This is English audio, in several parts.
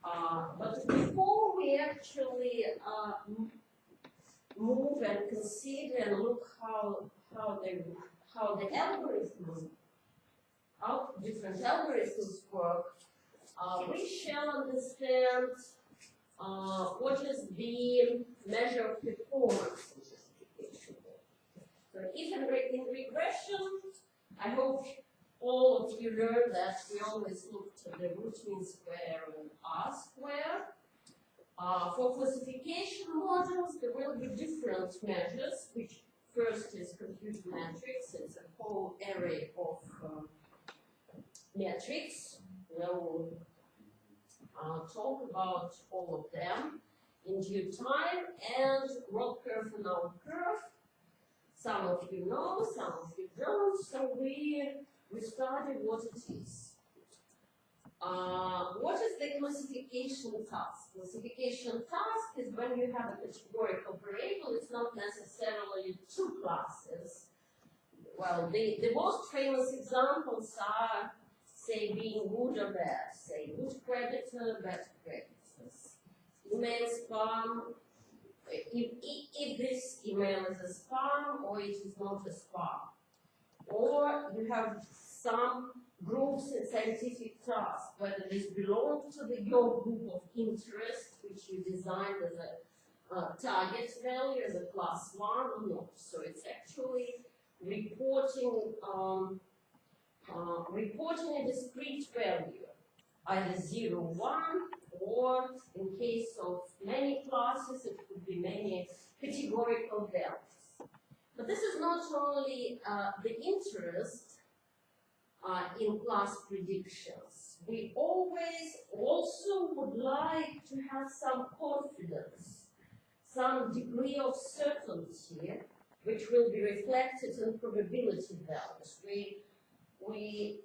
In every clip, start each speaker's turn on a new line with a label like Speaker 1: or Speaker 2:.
Speaker 1: But before we actually move and consider and look how the algorithms, how different algorithms work, we shall understand what is the measure of performance in justification. So if in regression, I hope all of you learned that we always look to the root mean square and R square. For classification models, there will be different measures, which first is compute matrix. It's a whole array of metrics. We'll talk about all of them in due time. And ROP curve and out curve. Some of you know, some of you don't. So we studied what it is. What is the classification task? Classification task is when you have a categorical variable. It's not necessarily two classes. Well, the most famous examples are, say, being good or bad. Say, good creditor, bad creditors. Email spam. If this email is a spam or it is not a spam. Or you have some groups in scientific tasks, whether this belongs to your group of interest, which you designed as a target value, as a class 1 or not. So it's actually reporting a discrete value, either 0, 1, or in case of many classes, it could be many categorical values. But this is not only the interest in class predictions. We always also would like to have some confidence, some degree of certainty, which will be reflected in probability values. We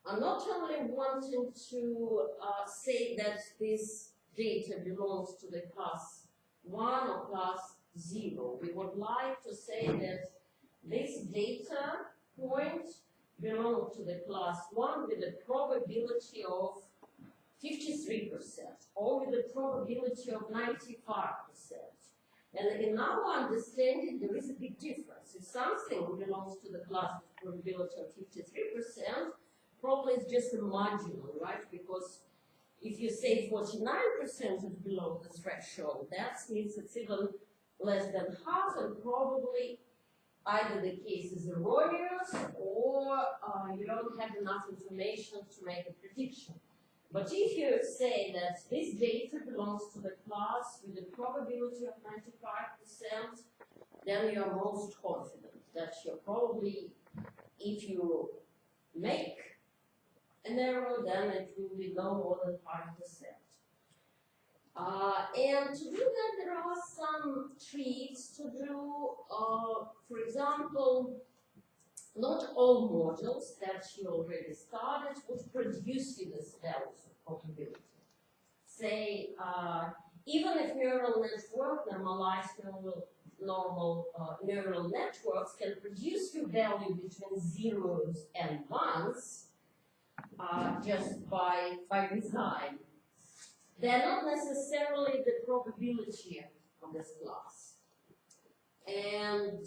Speaker 1: are not only wanting to say that this data belongs to the class 1 or class 0. We would like to say that this data point belong to the class 1 with a probability of 53% or with a probability of 95%. And in our understanding, there is a big difference. If something belongs to the class with probability of 53%, probably it's just a marginal, right? Because if you say 49% is below the threshold, that means it's even less than half, and probably either the case is erroneous or you don't have enough information to make a prediction. But if you say that this data belongs to the class with a probability of 95%, then you are most confident that you're probably, if you make an error, then it will be no more than 5%. And to do that, there are some tricks to do. For example, not all models that you already started would produce you this values of probability. Say, even if neural network, normalized neural networks can produce you value between zeros and ones just by design. They're not necessarily the probability of this class. And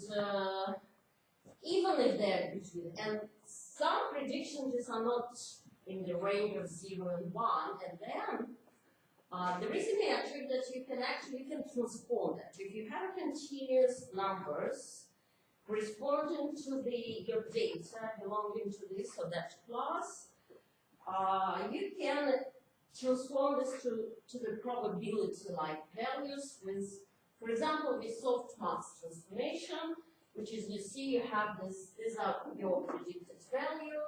Speaker 1: even if they're between, and some predictions are not in the range of 0 and 1, and then there is a metric that you can transform that. If you have continuous numbers corresponding to your data belonging to this or that class, you can transform this to the probability-like values with, for example, with softmax transformation, which is, you see, you have this, these are your predicted value,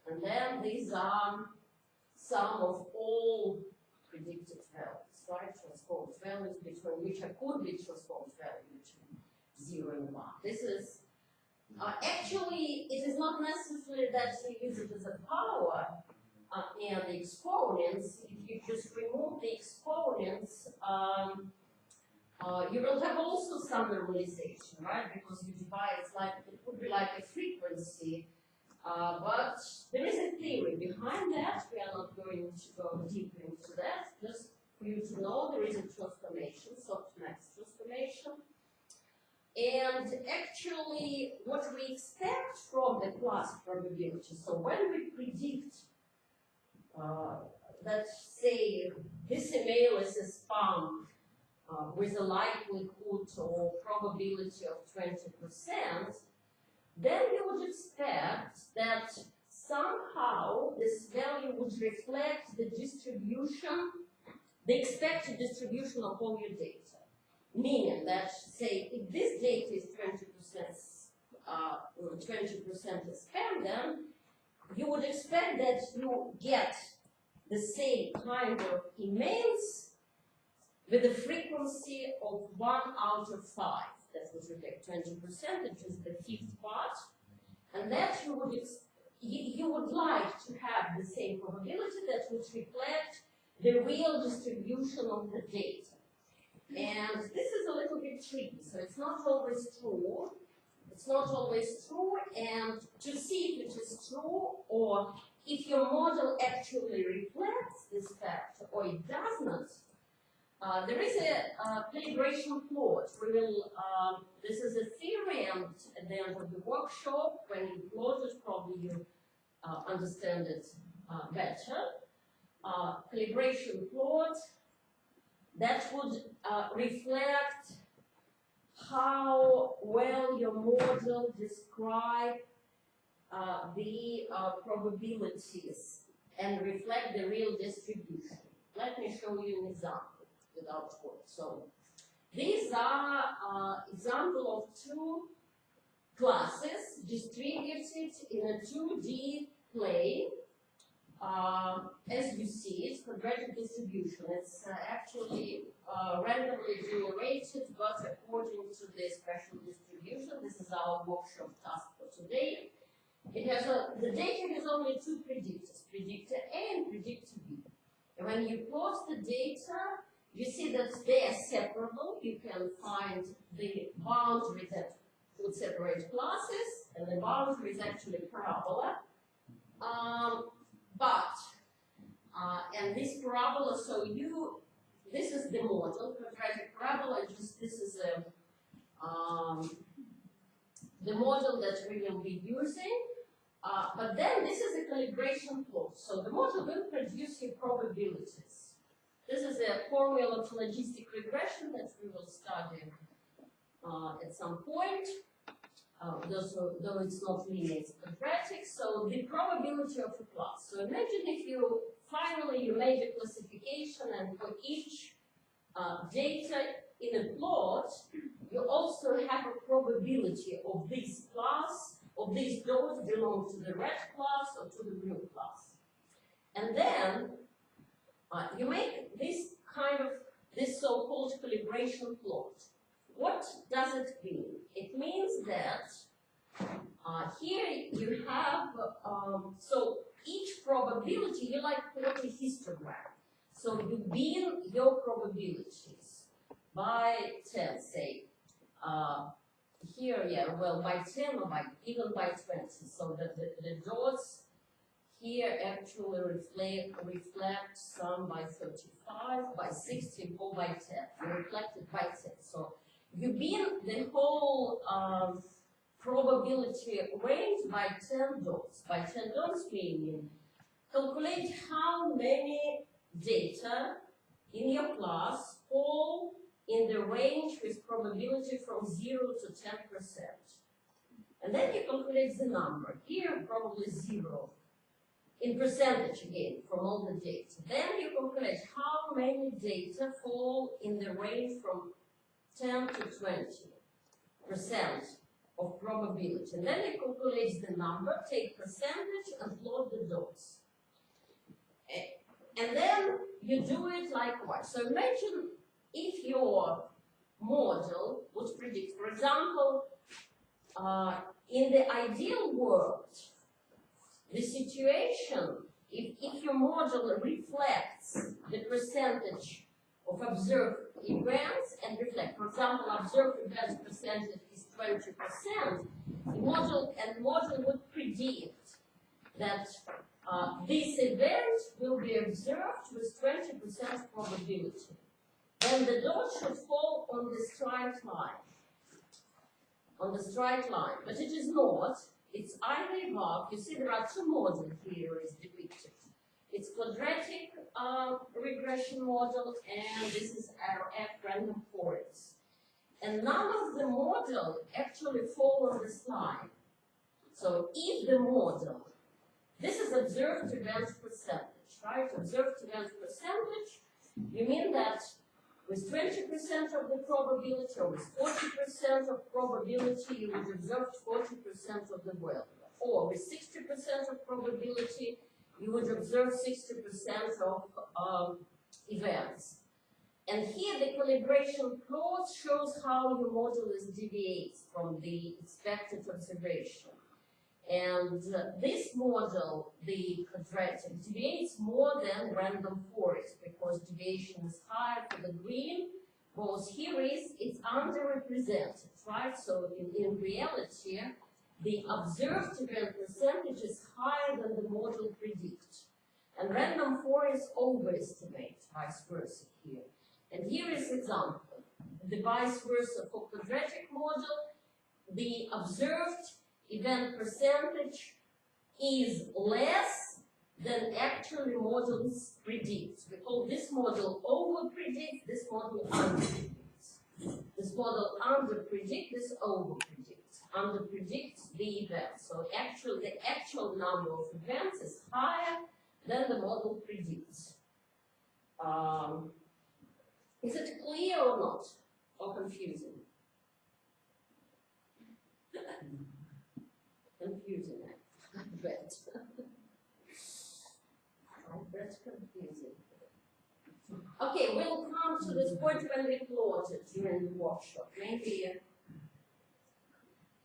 Speaker 1: and then these are sum of all predicted values, right? Transformed values between which could be transformed value between 0 and 1. This is, actually, it is not necessary that you use it as a power, and the exponents. If you just remove the exponents, you will have also some normalization, right? Because you divide, it would be like a frequency But there is a theory behind that. We are not going to go deeper into that. Just for you to know, there is a transformation, softmax transformation. And actually, what we expect from the class probability, so when we predict that, say, this email is a spam with a likelihood or probability of 20%, then we would expect that somehow this value would reflect the distribution, the expected distribution of all your data. Meaning that, say, if this data is 20% is spam, then you would expect that you get the same kind of emails with a frequency of 1 out of 5. That would reflect 20%, which is the fifth part. And that you would like to have the same probability that would reflect the real distribution of the data. And this is a little bit tricky, so it's not always true. It's not always true, and to see if it is true or if your model actually reflects this fact or it does not, there is a calibration plot. We will, this is a theory, and at the end of the workshop, when you plot it, probably you understand it better. Calibration plot that would reflect how well your model describe the probabilities and reflect the real distribution. Let me show you an example without code. So these are example of two classes distributed in a 2D plane. As you see, it's quadratic distribution. It's actually randomly generated, but according to the special distribution. This is our workshop task for today. It has the data has only two predictors, predictor A and predictor B. And when you plot the data, you see that they are separable. You can find the boundary that would separate classes, and the boundary is actually parabola. And this parabola, so this is the model, quadratic parabola, just this is the model that we will be using. But then this is a calibration plot. So the model will produce your probabilities. This is a formula for logistic regression that we will study at some point. Though it's not linear, it's quadratic. So the probability of a class. So imagine if you finally you made a classification, and for each data in a plot, you also have a probability of this class, of these dots belong to the red class or to the blue class. And then you make this so-called calibration plot. What does it mean? It means that here you have, so each probability, you like plot a histogram. So you bin your probabilities by 10, say. Here, yeah, well, by 10 or even by 20. So that the dots here actually reflect some by 35, by 60, or by 10. You reflect it by 10. So you bin the whole probability range by 10 dots. By 10 dots meaning calculate how many data in your class fall in the range with probability from 0 to 10%. And then you calculate the number. Here probably 0. In percentage again from all the data. Then you calculate how many data fall in the range from 10 to 20% of probability. And then you calculate the number, take percentage, and plot the dots. And then you do it likewise. So imagine if your model would predict, for example, in the ideal world, the situation, if your model reflects the percentage of observed events and reflect, for example, observed events percentage is 20%, the model would predict that this event will be observed with 20% probability. Then the dot should fall on the straight line. On the straight line, but it is not. It's either above. You see, there are two models here is depicted. It's quadratic regression model, and this is RF random forest. And none of the model actually fall on this line. So if the model, this is observed event percentage, right? Observed event percentage, you mean that with 20% of the probability or with 40% of probability, you would observe 40% of the value. Or with 60% of probability, you would observe 60% of events. And here the calibration plot shows how your model is deviates from the expected observation. And this model, the quadratic, deviates more than random forest because deviation is higher for the green, whereas here it's underrepresented, right? So in reality, the observed event percentage is higher than the model predicts. And random forest overestimates vice versa here. And here is example. The vice versa for quadratic model, the observed event percentage is less than actually models predict. We call this model over predicts, this model under predicts. This model under predicts, this over predicts. Under predicts the event. So the actual number of events is higher than the model predicts. Is it clear or not? Or confusing? Confusing, I bet. That's confusing. Okay, we'll come to this point when we plot it during the workshop. Maybe.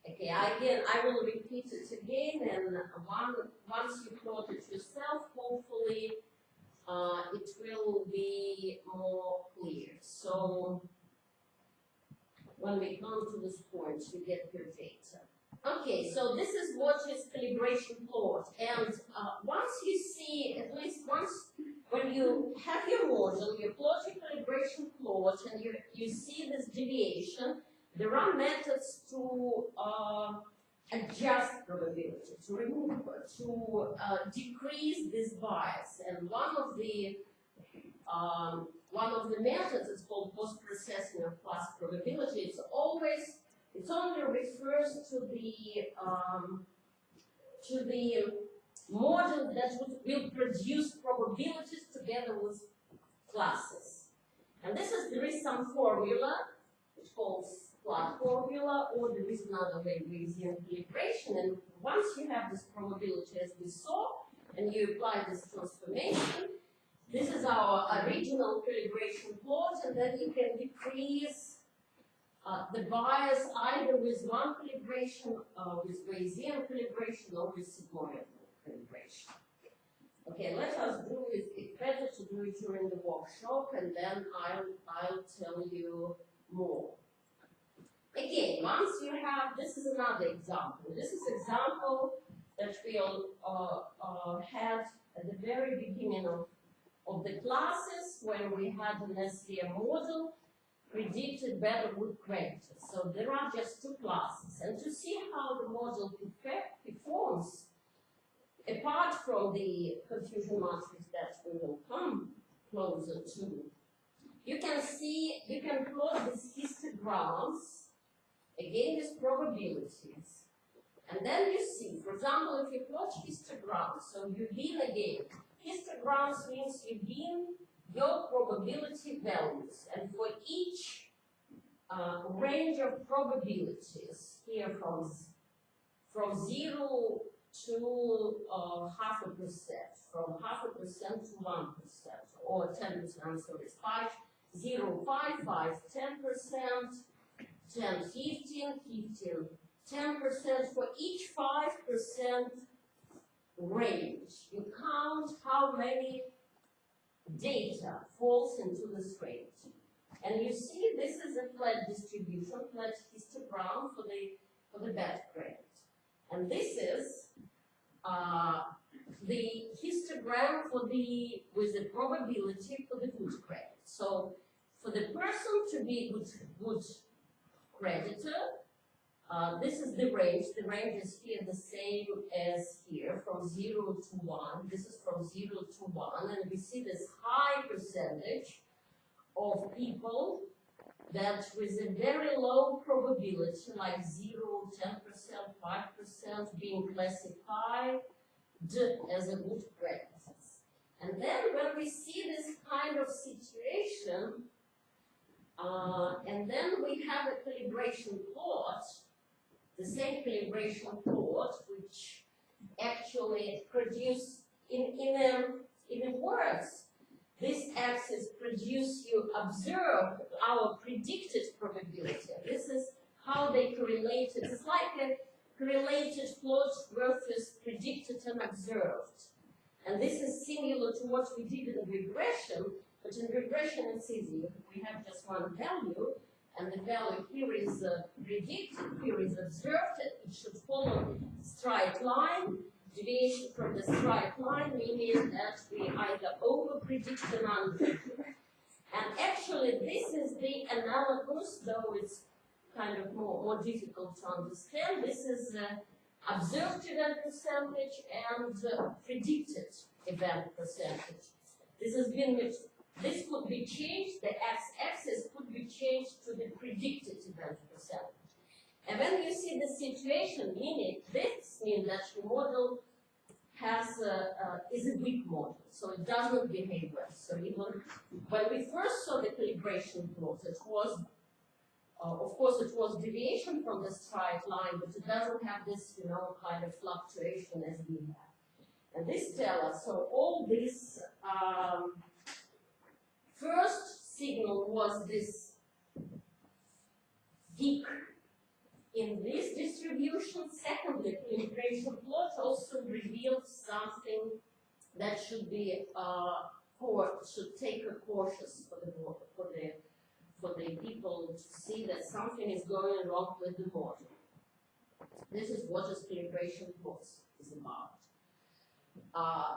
Speaker 1: Okay, again, I will repeat it again, and once you plot it yourself, hopefully it will be more clear. So when we come to this point, you get your data. Okay, so this is what is calibration plot, and once you see, at least once, when you have your model, you plot your calibration plot, and you see this deviation, there are methods to adjust probability, to remove, to decrease this bias, and one of the methods is called post-processing of class probability. It only refers to the model that will produce probabilities together with classes. And there is some formula, which calls plot formula, or there is another way of using calibration. And once you have this probability as we saw, and you apply this transformation, this is our original calibration plot, and then you can decrease the bias either with one calibration, with Bayesian calibration, or with sigmoidal calibration. Okay, let us do it. It's better to do it during the workshop, and then I'll tell you more. Again, once you have, this is another example. This is example that we'll had at the very beginning of the classes when we had an SVM model predicted better with parameters. So there are just two classes. And to see how the model performs, apart from the confusion matrix that we will come closer to, you can plot these histograms, again these probabilities. And then you see, for example, if you plot histograms, so you bin again. Histograms means you bin your probability values, and for each range of probabilities, here from 0 to 0.5%, from 0.5% to 1%, or 10%, sorry, 5, 0, 5, 5, 10%, 10, 15, 15, 10%. For each 5% range, you count how many data falls into this range. And you see this is a flat distribution, flat histogram for the background. And this is the histogram with the probability for the good credit. So for the person to be good creditor, this is the range. The range is here the same as here, from 0 to 1. This is from 0 to 1, and we see this high percentage of people that with a very low probability, like 0, 10%, 5%, being classified as a good practice. And then when we see this kind of situation, and then we have a calibration plot, the same calibration plot, which actually produce in a words. This axis produce you observe our predicted probability. This is how they correlated. It's like a correlated plot versus predicted and observed. And this is similar to what we did in regression, but in regression it's easy. We have just one value, and the value here is predicted, here is observed. It should follow a straight line. Deviation from the straight line meaning that we either over-predict or under-predict. And actually this is the analogous, though it's kind of more difficult to understand. This is observed event percentage and predicted event percentage. This could be changed, the x-axis could be changed to the predicted event percentage. And when you see the situation, this means that the model is a weak model, so it does not behave well. So even when we first saw the calibration plot, it was, of course, it was deviation from the straight line, but it doesn't have this, kind of fluctuation as we have. And this tells us, so all this first signal was this peak in this distribution. Secondly, the calibration plot also reveals something that should be should take a cautious for the people to see that something is going wrong with the model. This is what this calibration plot is about.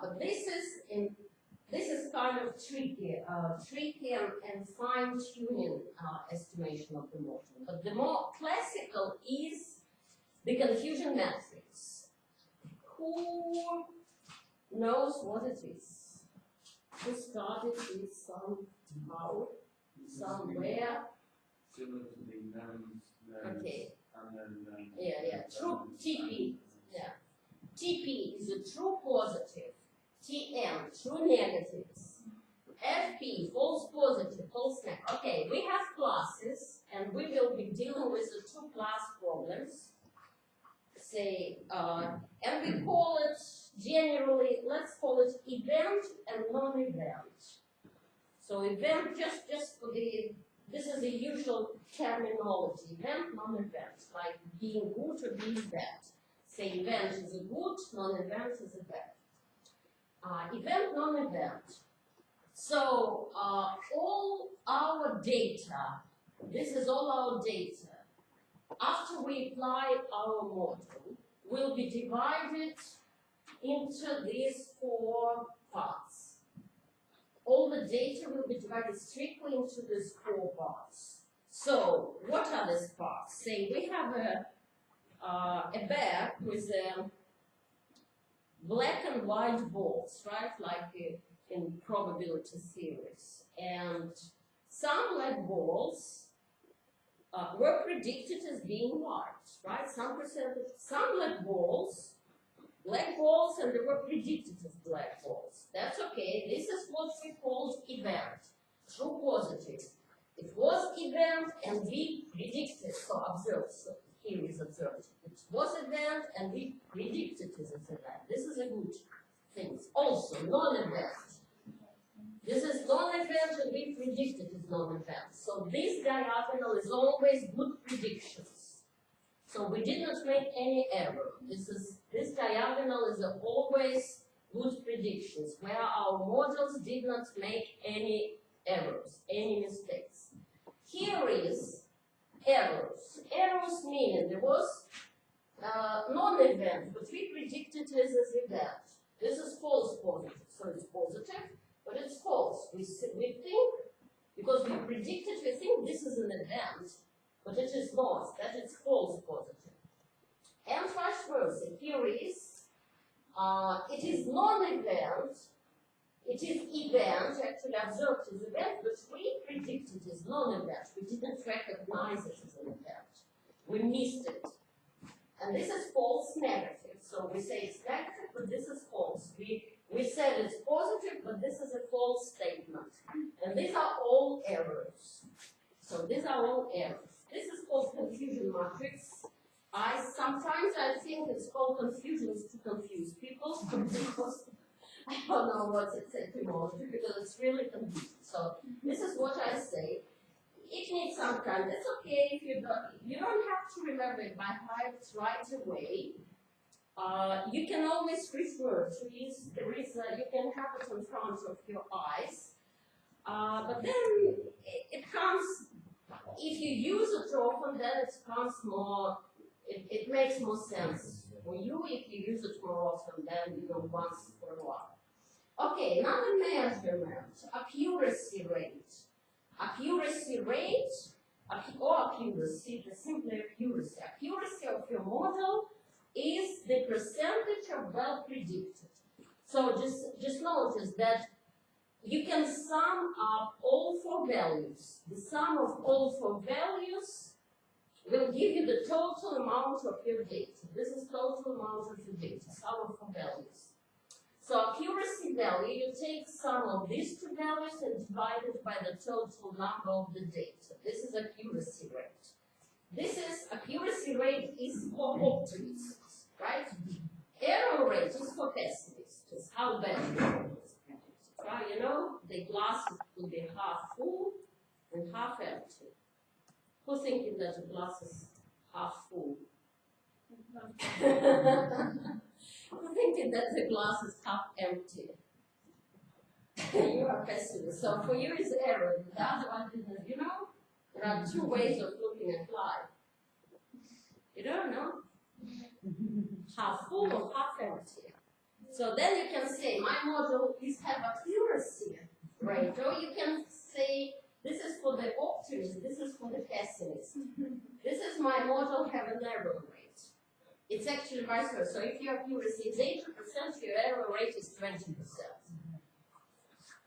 Speaker 1: But this is kind of tricky and fine-tuning estimation of the model. But the more classical is the confusion matrix. Who knows what it is? Who started it somehow, somewhere?
Speaker 2: Similar to the nouns.
Speaker 1: Okay.
Speaker 2: And then,
Speaker 1: Yeah. True TP. Yeah. TP is a true positive. TM, true negatives. FP, false positive, false negative. Okay, we have classes, and we will be dealing with the two class problems. Say, and we call it generally, let's call it event and non-event. So event, just for this is the usual terminology, event, non-event, like being good or being bad. Say event is a good, non-event is a bad. Event, non-event. So all our data, this is all our data, after we apply our model, will be divided into these four parts. All the data will be divided strictly into these four parts. So what are these parts? Say we have a bag with black and white balls, right? Like in probability series. And some black balls were predicted as being white, right? Some percentage, some black balls, and they were predicted as black balls. That's okay. This is what we call event, true positive. It was event and we predicted, so observed. So here is observed. It was event and we predicted it as event. This is a good thing. Also, non-event. This is non-event and we predicted it non-event. So this diagonal is always good predictions. So we did not make any error. This diagonal is always good predictions, where our models did not make any errors, any mistakes. Here is errors. Errors meaning there was non-event, but we predicted it as event. This is false positive, so it's positive, but it's false. We think, because we predicted, we think this is an event, but it is not, that it's false positive. And vice versa, here is, it is non-event, it is event, actually observed as event, but we predicted as non-event. We didn't recognize it as an event. We missed it. And this is false negative. So we say it's negative, but this is false. We said it's positive, but this is a false statement. And these are all errors. So these are all errors. This is called confusion matrix. Sometimes I think it's called confusion to confuse people because I don't know what's its etymology because it's really confusing. So this is what I say. It needs some time. That's okay if you don't have to remember it by heart right away. You can always refer to this. You can have it in front of your eyes. But then it comes, if you use it often, then it becomes more, it makes more sense for you if you use it more often than once for a while. Okay, another measurement, accuracy rate. Accuracy rate, or accuracy, simply accuracy. Accuracy of your model is the percentage of well predicted. So just notice that you can sum up all four values. The sum of all four values will give you the total amount of your data. This is total amount of your data, sum of four values. So accuracy value, you take sum of these two values and divide it by the total number of the data. This is accuracy rate. This is accuracy rate is for optimists, right? Error rate is for pessimists, just how bad the model is predicted. Right? The glass will be half full and half empty. Who's thinking that the glass is half full? I'm thinking that the glass is half empty. You are pessimist. So for you it's error. The other one isn't. There are two ways of looking at life. You don't know? Half full or half empty. So then you can say, my model is have accuracy rate. Or you can say, this is for the optimist, this is for the pessimist. This is my model have an error rate. It's actually vice versa. So if your accuracy is 80%, your error rate is 20%.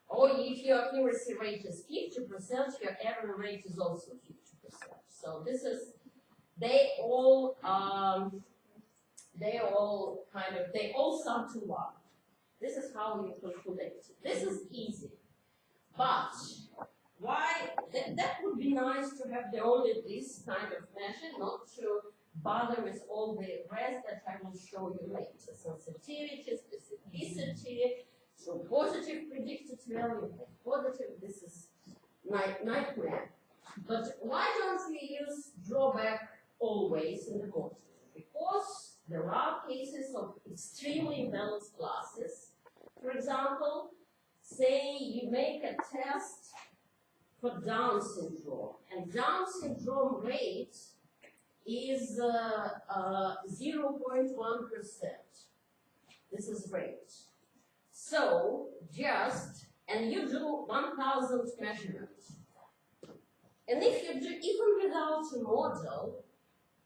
Speaker 1: Or if your accuracy rate is 50%, your error rate is also 50%. So this is, they all sum to 1. This is how you calculate. This is easy. But why, that would be nice to have only this kind of measure, not to bother with all the rest that I will show you later. Sensitivity, specificity, so positive predicted value, positive, this is nightmare. But why don't we use drawback always in the model? Because there are cases of extremely imbalanced classes. For example, say you make a test for Down syndrome, and Down syndrome rate is 0.1%. This is rate. So and you do 1,000 measurements. And if you do, even without a model,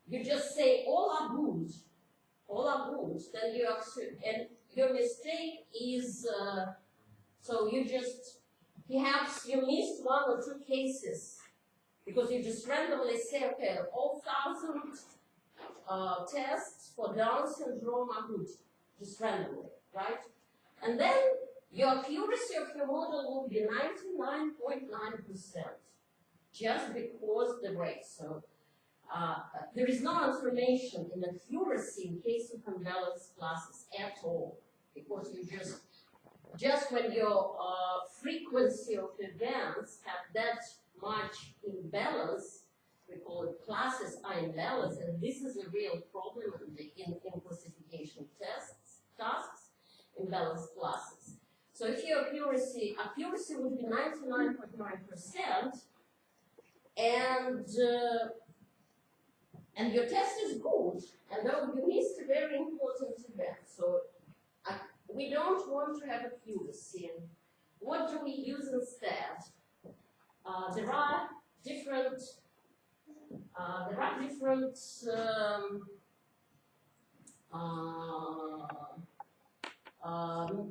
Speaker 1: you just say all are good, then you and your mistake is, so you just, perhaps you missed 1 or 2 cases, because you just randomly say, okay, all 1,000 tests for Down syndrome are good, just randomly, right? And then your accuracy of your model will be 99.9%, just because the rate. So there is no information in accuracy in case of unbalanced classes at all, because you just when your frequency of events have that much imbalance, we call it classes are imbalanced, and this is a real problem in classification tasks, imbalanced classes. So if your accuracy would be 99.9%, and your test is good, and though you missed a very important event, so we don't want to have accuracy. What do we use instead? There are different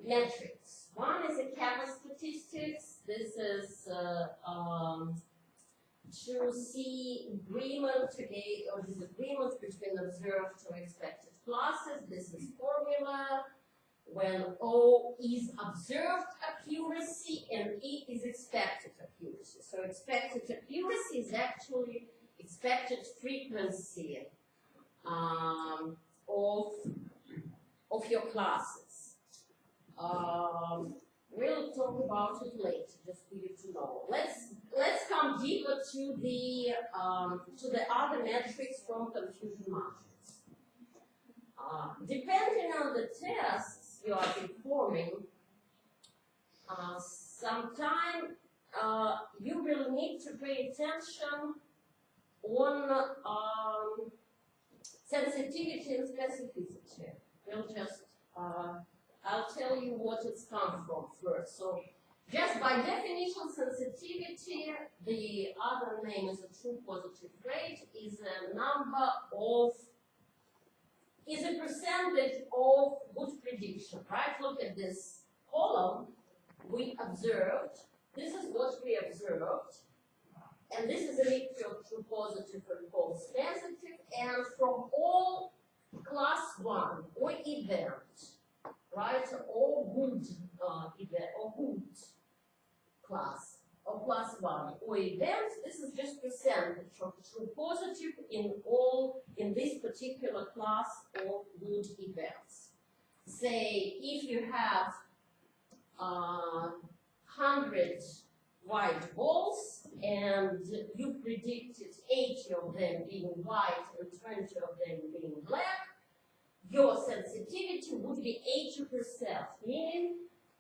Speaker 1: metrics. One is a camera statistics. This is to see agreement or disagreements between observed or expected classes. This is formula when O is observed accuracy and E is expected accuracy. So expected accuracy is actually expected frequency of your classes. We'll talk about it later, just for you to know. Let's come deeper to the other metrics from confusion matrix. Depending on the tests you are performing, sometimes you will need to pay attention on sensitivity and specificity. We'll just I'll tell you what it's come from first. So just by definition, sensitivity, the other name is a true positive rate, is a number of, is a percentage of good prediction, right? Look at this column. We observed, this is what we observed, and this is a mixture of true positive and false negative, and from all class 1 or event, right, or good event, or good class, or class 1 or event, this is just percentage of true positive in this particular class of good events. Say, if you have 100 white balls and you predicted 80 of them being white and 20 of them being black, your sensitivity would be 80%, meaning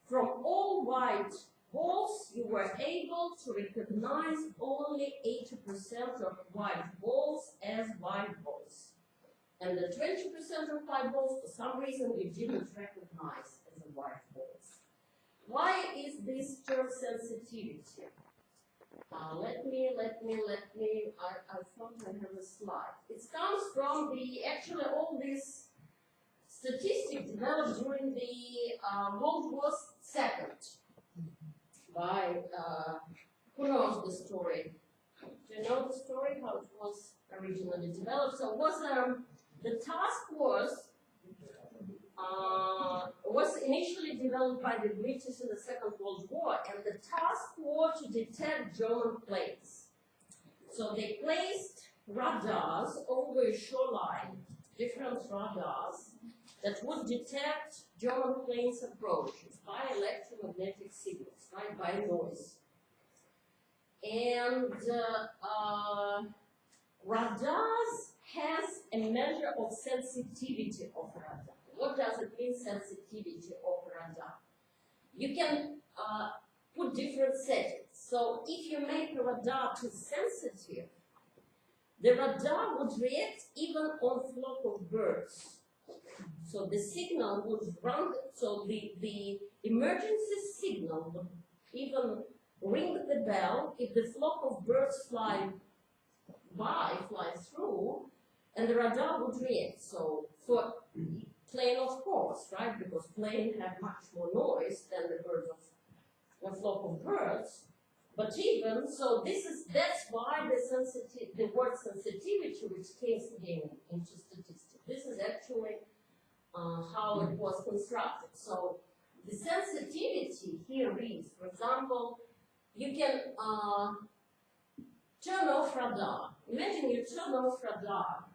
Speaker 1: from all white balls you were able to recognize only 80% of white balls as white balls. And the 20% of white balls, for some reason, you didn't recognize as a white balls. Why is this term sensitivity? Let me, I thought I have a slide. It comes from actually all this statistics developed during the World War II by, who knows the story? Do you know the story, how it was originally developed? So it was, the task was initially developed by the British in the Second World War, and the task was to detect German planes. So they placed radars over a shoreline, different radars, that would detect German planes' approaches by electromagnetic signals, right, by noise. And radars has a measure of sensitivity of radar. What does it mean, sensitivity of radar? You can put different settings. So if you make a radar too sensitive, the radar would react even on flock of birds. So the signal would run, so the emergency signal would even ring the bell if the flock of birds fly through, and the radar would react. So for plane, of course, right, because plane have much more noise than the flock of birds. But even so, that's why the word sensitivity, which came again into statistics, this is actually how it was constructed. So the sensitivity here is, for example, you can turn off radar. Imagine you turn off radar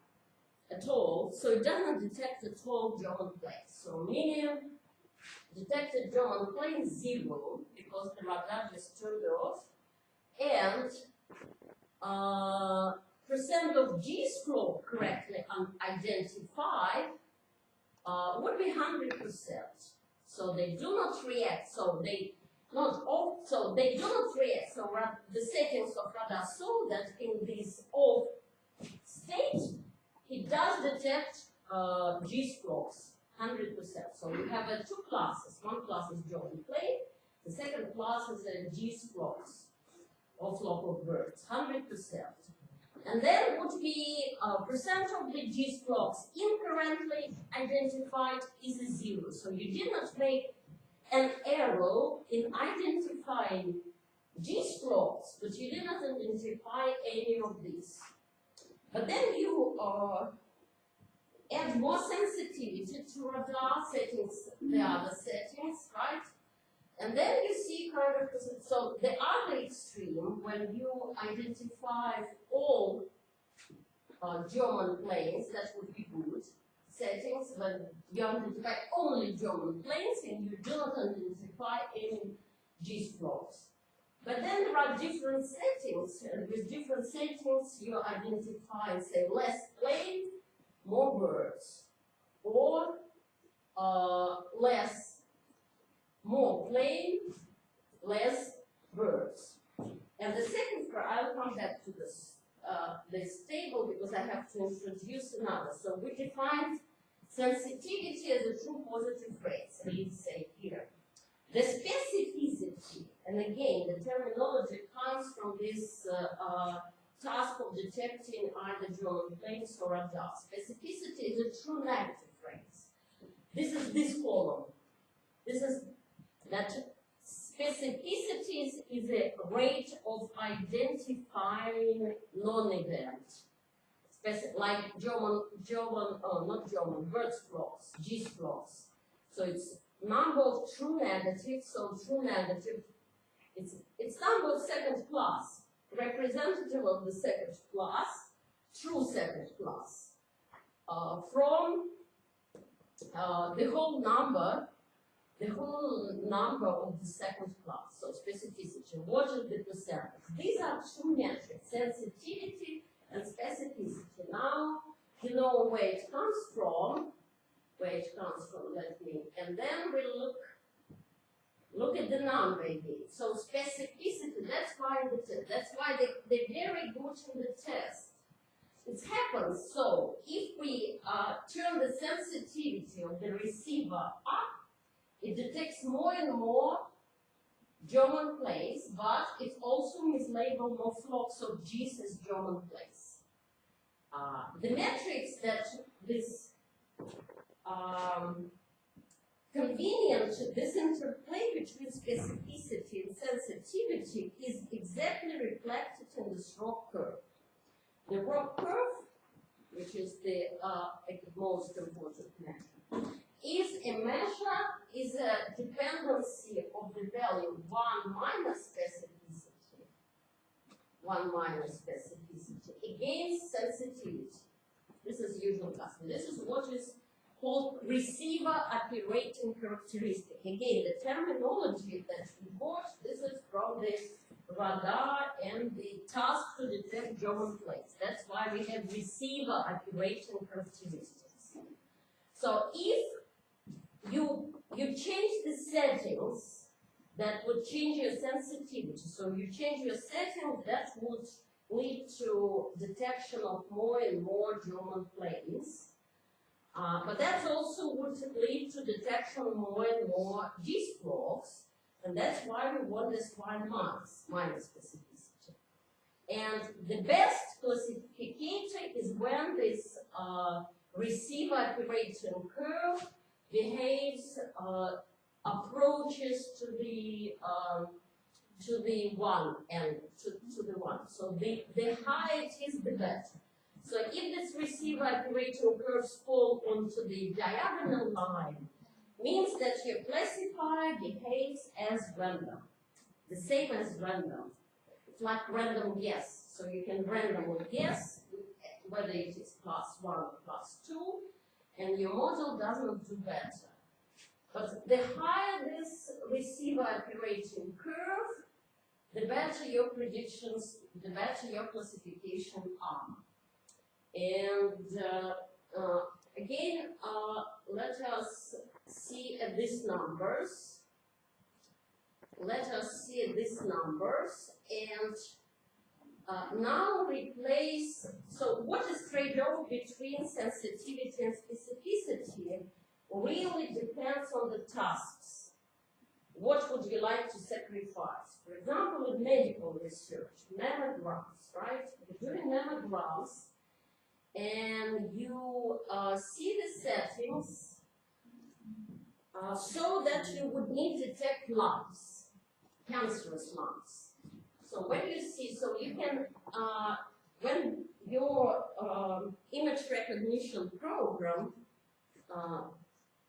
Speaker 1: at all, so it doesn't detect at all German planes. So meaning detected German plane 0 because the radar just turned off, and percent of G-stroke correctly identified would be 100%. So they do not react. So they do not react. So the settings of radar saw that in this off state, it does detect G-strokes 100%. So we have two classes. One class is German plane. The second class is G's flocks, or flock of birds, 100%. And then would be percent of the G's flocks incorrectly identified is a 0. So you did not make an error in identifying G's flocks, but you did not identify any of these. But then you add more sensitivity to radar settings, the other settings, right? And then you see kind of, so the other extreme, when you identify all German planes, that would be good settings. When you identify only German planes and you do not identify any G's flocks. But then there are different settings, and with different settings you identify, say, less plane, more birds, or more plane, less birds. And the second, I'll come back to this table because I have to introduce another. So we defined sensitivity as a true positive phrase. Let's say here. The specificity, and again, the terminology comes from this task of detecting either German planes or radar. Specificity is a true negative phrase. This is this column. This is that specificity is a rate of identifying non-event. Like birds flocks, G's flocks. So it's number of true negatives, so true negative, it's number of second class, representative of the second class, true second class, from the whole number of the second class, so specificity, what is the percentage? These are two metrics, sensitivity and specificity. Now you know where it comes from, and then we look at the number again. So specificity, that's why they're very good in the test. It happens, so if we turn the sensitivity of the receiver up, it detects more and more German planes, but it also mislabeled more flocks of G's as German planes. The metrics that this this interplay between specificity and sensitivity is exactly reflected in this ROC curve. The ROC curve, which is the most important measure, is a dependency of the value 1 minus specificity against sensitivity. This is usual custom. This is what is called receiver operating characteristic. Again, the terminology that we bought, this is from the radar and the task to detect German planes. That's why we have receiver operating characteristics. So if you change the settings, that would change your sensitivity. So you change your settings, that would lead to detection of more and more German planes. But that also would lead to detection of more and more G's flocks, and that's why we want this 1 minus specificity. And the best classificator is when this receiver operating curve behaves, approaches to the 1 and to the 1. So the higher it is, the better. So if this receiver operating curves fall onto the diagonal line, means that your classifier behaves as random, the same as random. It's like random guess. So you can randomly guess whether it is +1 or +2, and your model doesn't do better. But the higher this receiver operating curve, the better your predictions, the better your classification are. And again, let us see at these numbers. And now replace, so what is trade-off between sensitivity and specificity? really depends on the tasks. What would you like to sacrifice? For example, with medical research, mammograms, right? You're doing mammograms, and you see the settings so that you would need to detect lumps, cancerous lumps. So when you see, so you can, when your image recognition program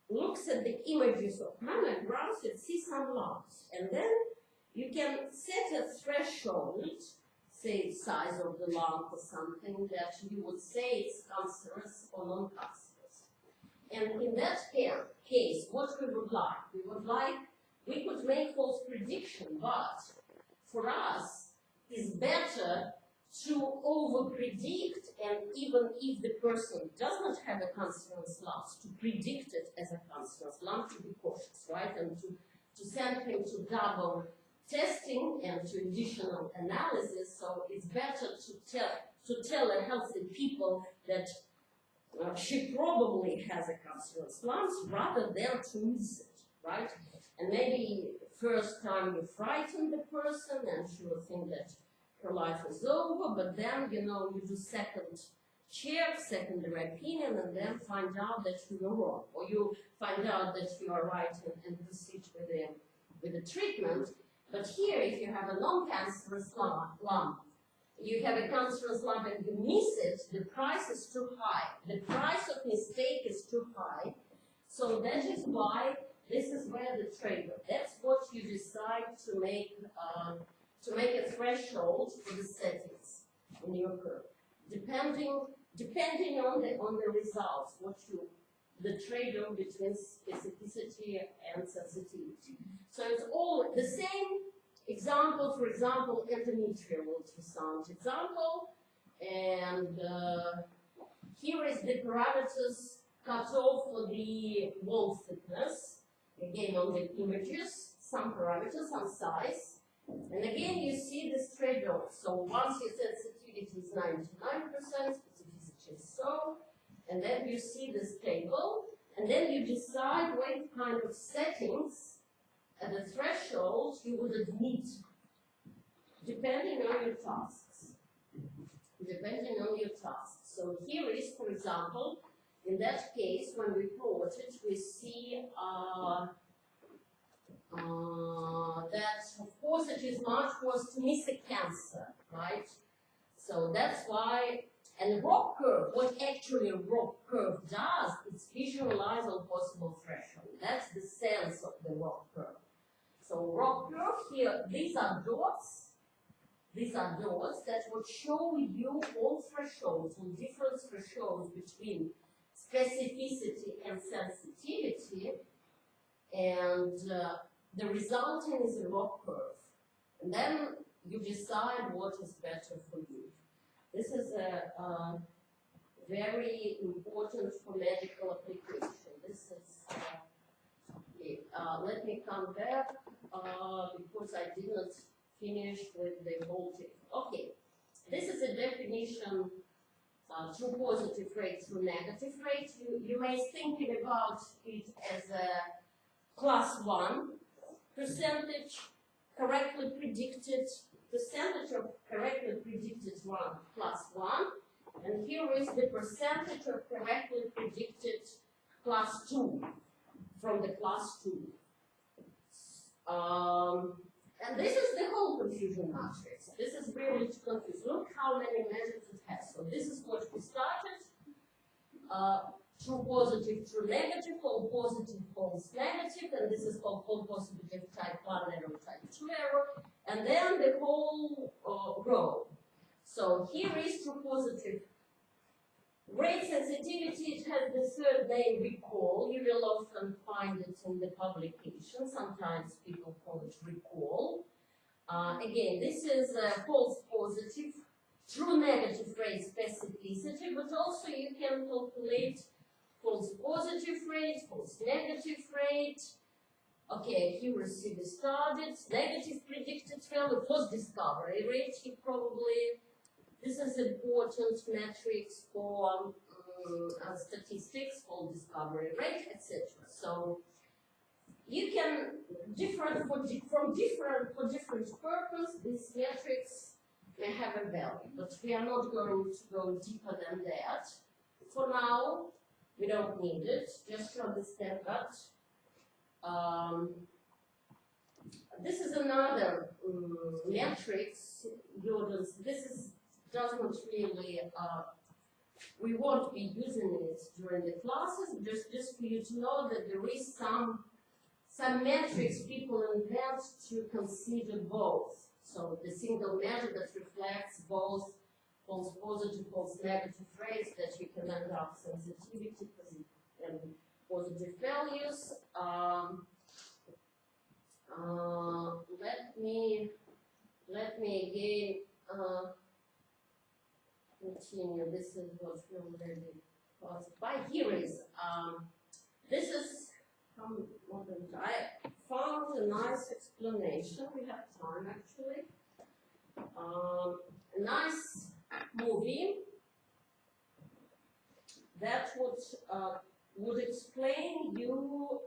Speaker 1: looks at the images of mammograms, it sees some lumps, and then you can set a threshold, say size of the lump or something, that you would say it's cancerous or non-cancerous. And in that case, what we would like, we could make false prediction, but for us, it's better to over-predict, and even if the person does not have a cancerous lump, to predict it as a cancerous lump, to be cautious, right? And to send him to double testing and to additional analysis. So it's better to tell a healthy people that she probably has a cancerous lump rather than to miss it, right? And maybe first time you frighten the person and she will think that her life is over, but then, you know, you do second check, secondary opinion, and then find out that you are wrong, or you find out that you are right and proceed with the treatment. But here, if you have a non-cancerous lump, you have a cancerous lump and you miss it, the price is too high. The price of mistake is too high. So that is why this is where the trade-off. That's what you decide to make a threshold for the settings in your curve, depending on the results, the trade-off between specificity and sensitivity. So it's all the same example. For example, endometrial ultrasound example, and here is the parameters cut off for the wall thickness. Again, on the images, some parameters, some size. And again, you see this trade-off. So once your sensitivity is 99%, specificity is so, and then you see this table, and then you decide what kind of settings at the threshold you would admit, depending on your tasks. Depending on your tasks. So here is, for example, in that case, when we plot it, we see that, of course, it is much worse to miss a cancer, right? So that's why, and ROC curve, what actually a ROC curve does, it's visualize on possible threshold. That's the sense of the ROC curve. So ROC curve here, these are dots that would show you all thresholds, all different thresholds between specificity and sensitivity, and the resulting is a ROC curve. And then you decide what is better for you. This is a very important for medical application. This is, let me come back because I did not finish with the whole thing. Okay, this is a definition. True positive rate, true negative rate. You may think about it as a class 1 percentage correctly predicted, percentage of correctly predicted one class 1, and here is the percentage of correctly predicted class 2 from the class 2. And this is the whole confusion matrix. This is really to confuse. Look how many measures it has. So this is what we started. True positive, true negative, false positive, false negative, and this is called false positive type 1 error, type 2 error, and then the whole row. So here is true positive. Rate sensitivity, it has the third name, recall. You will often find it in the publication. Sometimes people call it recall. Again, this is a false positive, true negative rate specificity, but also you can calculate false positive rate, false negative rate. Okay, accuracy is target, negative predicted value, false discovery rate. You probably, this is important metrics for statistics, fault discovery rate, etc. So you can for different purpose. These metrics may have a value, but we are not going to go deeper than that. For now, we don't need it. Just to understand that. This is another matrix. This does not really. We won't be using it during the classes. Just for you to know that there is some metrics people invent to consider both. So the single measure that reflects both false positive, false negative rates, that you can end up sensitivity and positive values. Let me again continue. This is what we already passed by. Here is this is I found a nice explanation. We have time actually. A nice movie that would explain you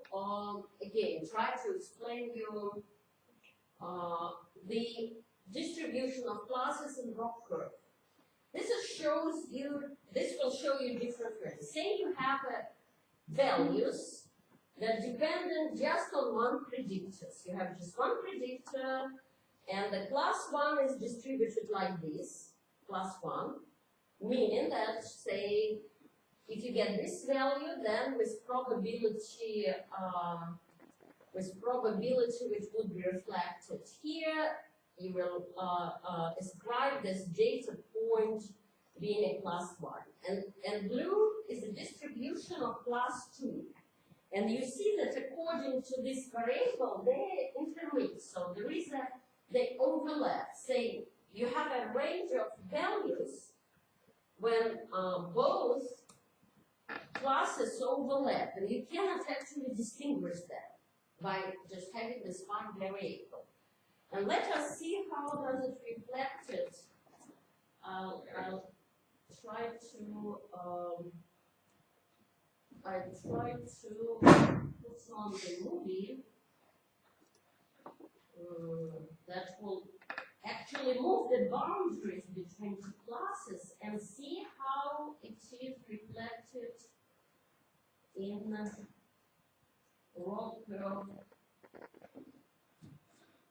Speaker 1: again. Try to explain you the distribution of classes in rock curve. This will show you different rates. Say you have values that depend just on one predictor. So you have just one predictor, and the class 1 is distributed like this, class 1, meaning that, say, if you get this value, then with probability which would be reflected here, you will ascribe this data point being a class 1. And blue is the distribution of class 2. And you see that according to this variable, they intermix. So they overlap. Say you have a range of values when both classes overlap, and you cannot actually distinguish them by just having this one variable. And let us see how does it reflect it. I'll try to put on the movie that will actually move the boundaries between two classes and see how it is reflected in rock curve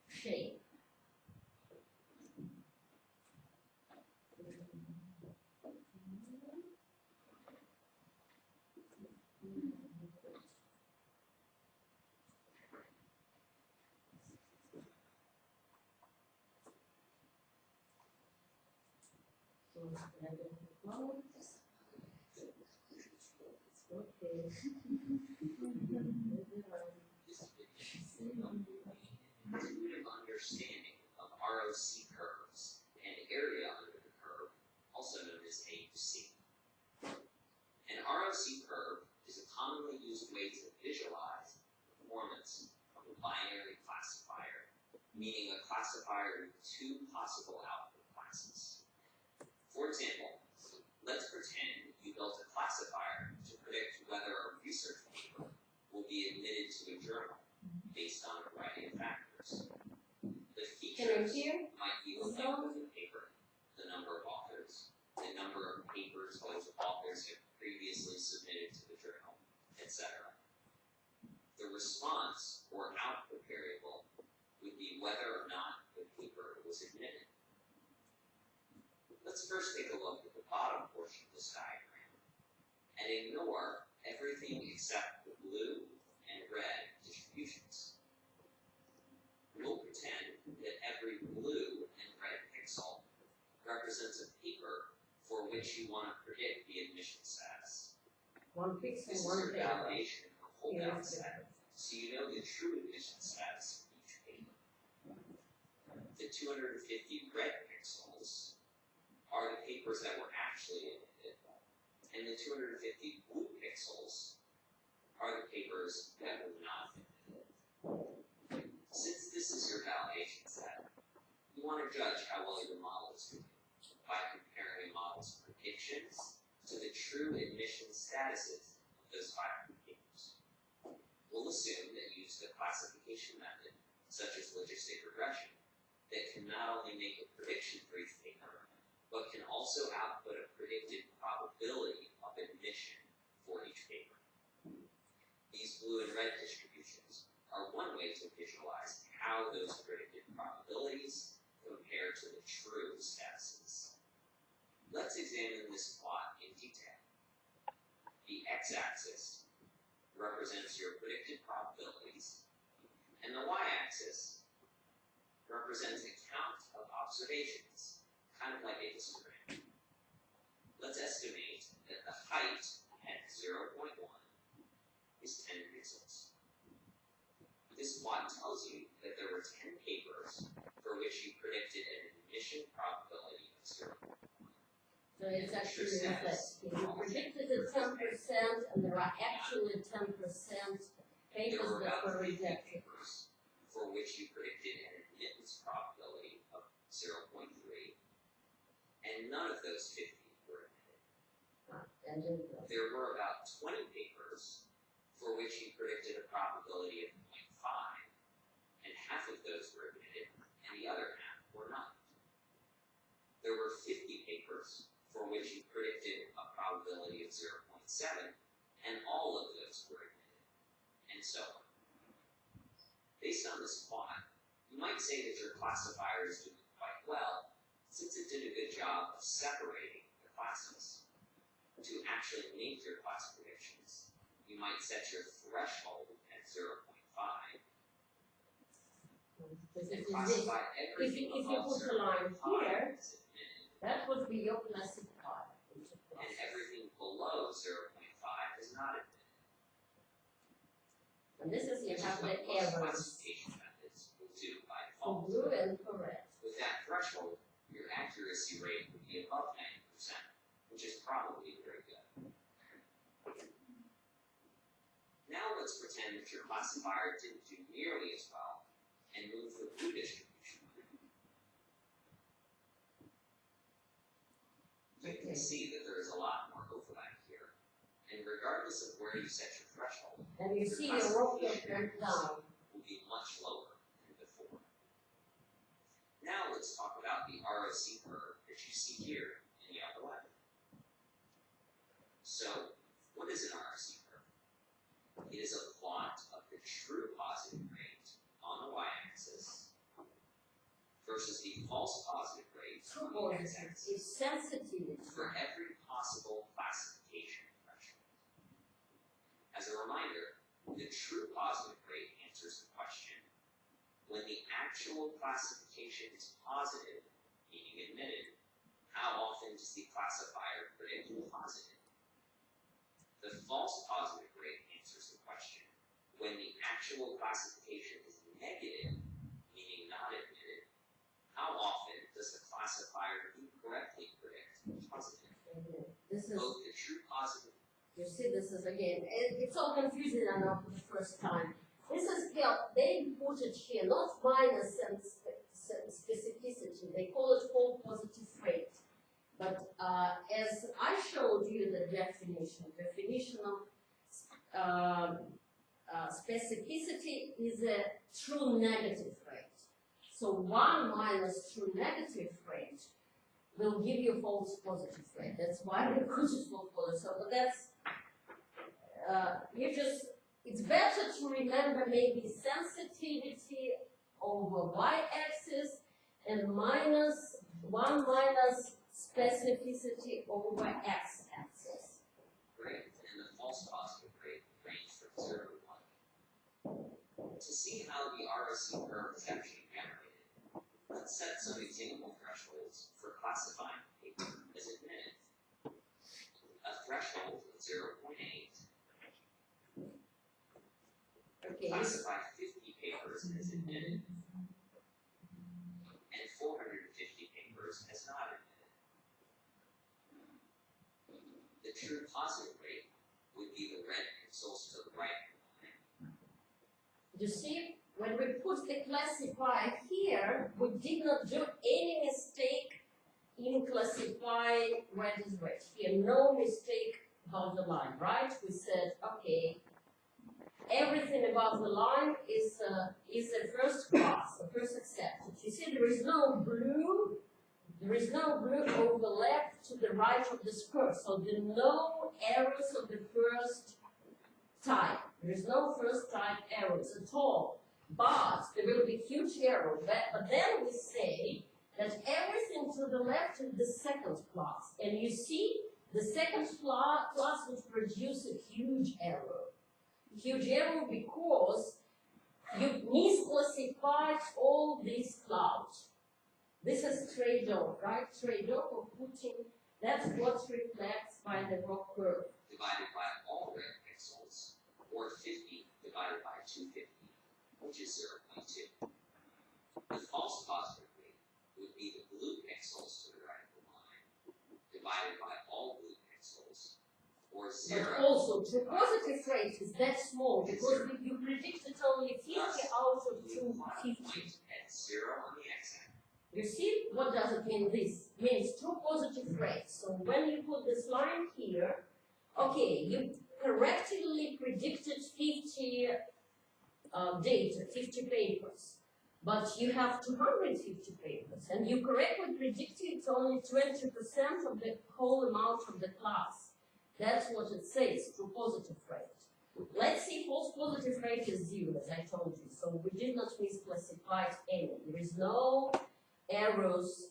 Speaker 1: shape.
Speaker 3: Understanding of ROC curves and area under the curve, also known as AUC. An ROC curve is a commonly used way to visualize the performance of a binary classifier, meaning a classifier with two possible output classes. For example, let's pretend you built a classifier to predict whether a research paper will be admitted to a journal based on a variety of factors. The features might be the length of the paper, the number of authors, the number of papers those authors have previously submitted to the journal, etc. The response or output variable would be whether or not the paper was admitted. Let's first take a look at the bottom portion of this diagram and ignore everything except the blue and red distributions. We'll pretend that every blue and red pixel represents a paper for which you want to predict the admission status.
Speaker 1: One pixel,
Speaker 3: this is
Speaker 1: one
Speaker 3: your validation of holdout set, so you know the true admission status of each paper. The 250 red pixels are the papers that were actually admitted, and the 250 blue pixels are the papers that were not admitted. Since this is your validation set, you want to judge how well your model is doing by comparing a model's predictions to the true admission statuses of those 500 papers. We'll assume that you use the classification method, such as logistic regression, that can not only make a prediction for each paper, but can also output a predicted probability of admission for each paper. These blue and red distributions are one way to visualize how those predicted probabilities compare to the true statuses. Let's examine this plot in detail. The x-axis represents your predicted probabilities, and the y-axis represents a count of observations, kind of like a histogram. Let's estimate that the height at 0.1 is 10 pixels. This plot tells you that there were 10 papers for which you predicted an admission probability of 0.1.
Speaker 1: So it's actually reflects. You predicted at 10%, and there are actually 10% papers that were rejected.
Speaker 3: Papers for which you predicted an admittance probability of 0.3, and none of those 50 were admitted. There were about 20 papers for which you predicted a probability of 0.5, and half of those were admitted, and the other half were not. There were 50 papers for which you predicted a probability of 0.7, and all of those were admitted, and so on. Based on this plot, you might say that your classifier is doing quite well, since it did a good job of separating the classes. To actually make your class predictions, you might set your threshold at 0.5, and classify everything
Speaker 1: if you
Speaker 3: above
Speaker 1: put a line
Speaker 3: 0.5
Speaker 1: here,
Speaker 3: as admitted,
Speaker 1: that would be your classifier.
Speaker 3: and everything below 0.5 is not admitted.
Speaker 1: And this is you
Speaker 3: Which
Speaker 1: have
Speaker 3: is
Speaker 1: the
Speaker 3: what most
Speaker 1: errors
Speaker 3: classification methods will do by
Speaker 1: for
Speaker 3: default.
Speaker 1: blue and for red.
Speaker 3: With that threshold, your accuracy rate would be above 90%, which is probably very good. Now let's pretend that your classifier didn't do nearly as well and move the blue distribution. You can see that there is a lot more overlap here, and regardless of where you set your threshold,
Speaker 1: And you see your rocket went down.
Speaker 3: will be much lower than before. Now let's talk about the ROC curve that you see here in the upper left. So, what is an ROC curve? It is a plot of the true positive rate on the y-axis versus the false positive rate on the x-axis
Speaker 1: Is sensitivity.
Speaker 3: for every possible classification threshold. As a reminder, the true positive rate answers the question, when the actual classification is positive, meaning admitted, how often does the classifier predict positive? The false positive rate answers the question, when the actual classification is negative, meaning not admitted, how often does the classifier incorrectly predict positive?
Speaker 1: This is,
Speaker 3: Both the true positive
Speaker 1: you see, this is again, it's all confusing, I know, for the first time. This is here, they put it here, not minus and specificity, they call it whole positive rate. But as I showed you the definition of specificity is a true negative rate. So 1 minus true negative rate will give you false positive rate. That's why we put it false positive. So but that's it's better to remember maybe sensitivity over y-axis and minus 1 minus specificity over x-axis.
Speaker 3: rate and the false positive rate range from 0 to 1. To see how the ROC curve is actually generated, let's set some example thresholds for classifying a paper as admitted. A threshold of 0.8 classify 50 papers as admitted and 450 papers as not admitted. The true positive rate would be the red pixels to the right.
Speaker 1: You see, when we put the classifier here, we did not do any mistake in classify line, red is red. Here, no mistake about the line, right? We said, okay, everything above the line is a first class, a first accepted. You see, there is no blue overlap to the right of the curve. So there are no arrows of the first type. There is no first type arrows at all. But there will be huge arrow. But then we say that everything to the left is the second class. And you see, the second class would produce a huge arrow. Huge arrow because you misclassified all these clouds. This is trade-off, right? Trade-off of putting, that's what reflects by the rock curve.
Speaker 3: Divided by all red pixels, or 50 divided by 250, which is 0.2. The false positive rate would be the blue pixels to the right of the line, divided by all blue pixels, or 0.
Speaker 1: But also, the positive rate is that small because you predicted only 50 out of 250.
Speaker 3: At 0 on the x-axis.
Speaker 1: You see, what does it mean? This means two positive rates. So when you put this line here, okay, you correctly predicted 50 data, 50 papers, but you have 250 papers, and you correctly predicted only 20% of the whole amount of the class. That's what it says, true positive rate. Let's see, false positive rate is 0, as I told you. So we did not misclassify any. There is no arrows,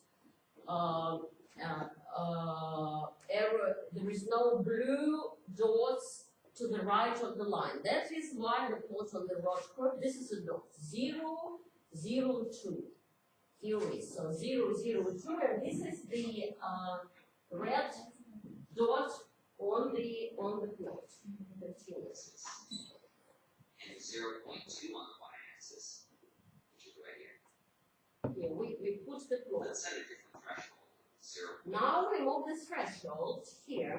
Speaker 1: there is no blue dots to the right of the line. That is why the plot on the rod curve, this is a dot, 0, 0, 2. Here is, so 0, 0, 2, and this is the red dot on the plot. Continuous.
Speaker 3: And 0.2 on the y-axis, which is right here.
Speaker 1: Yeah, we put the plot.
Speaker 3: Let's set a different threshold. 0.
Speaker 1: Now we move the threshold here.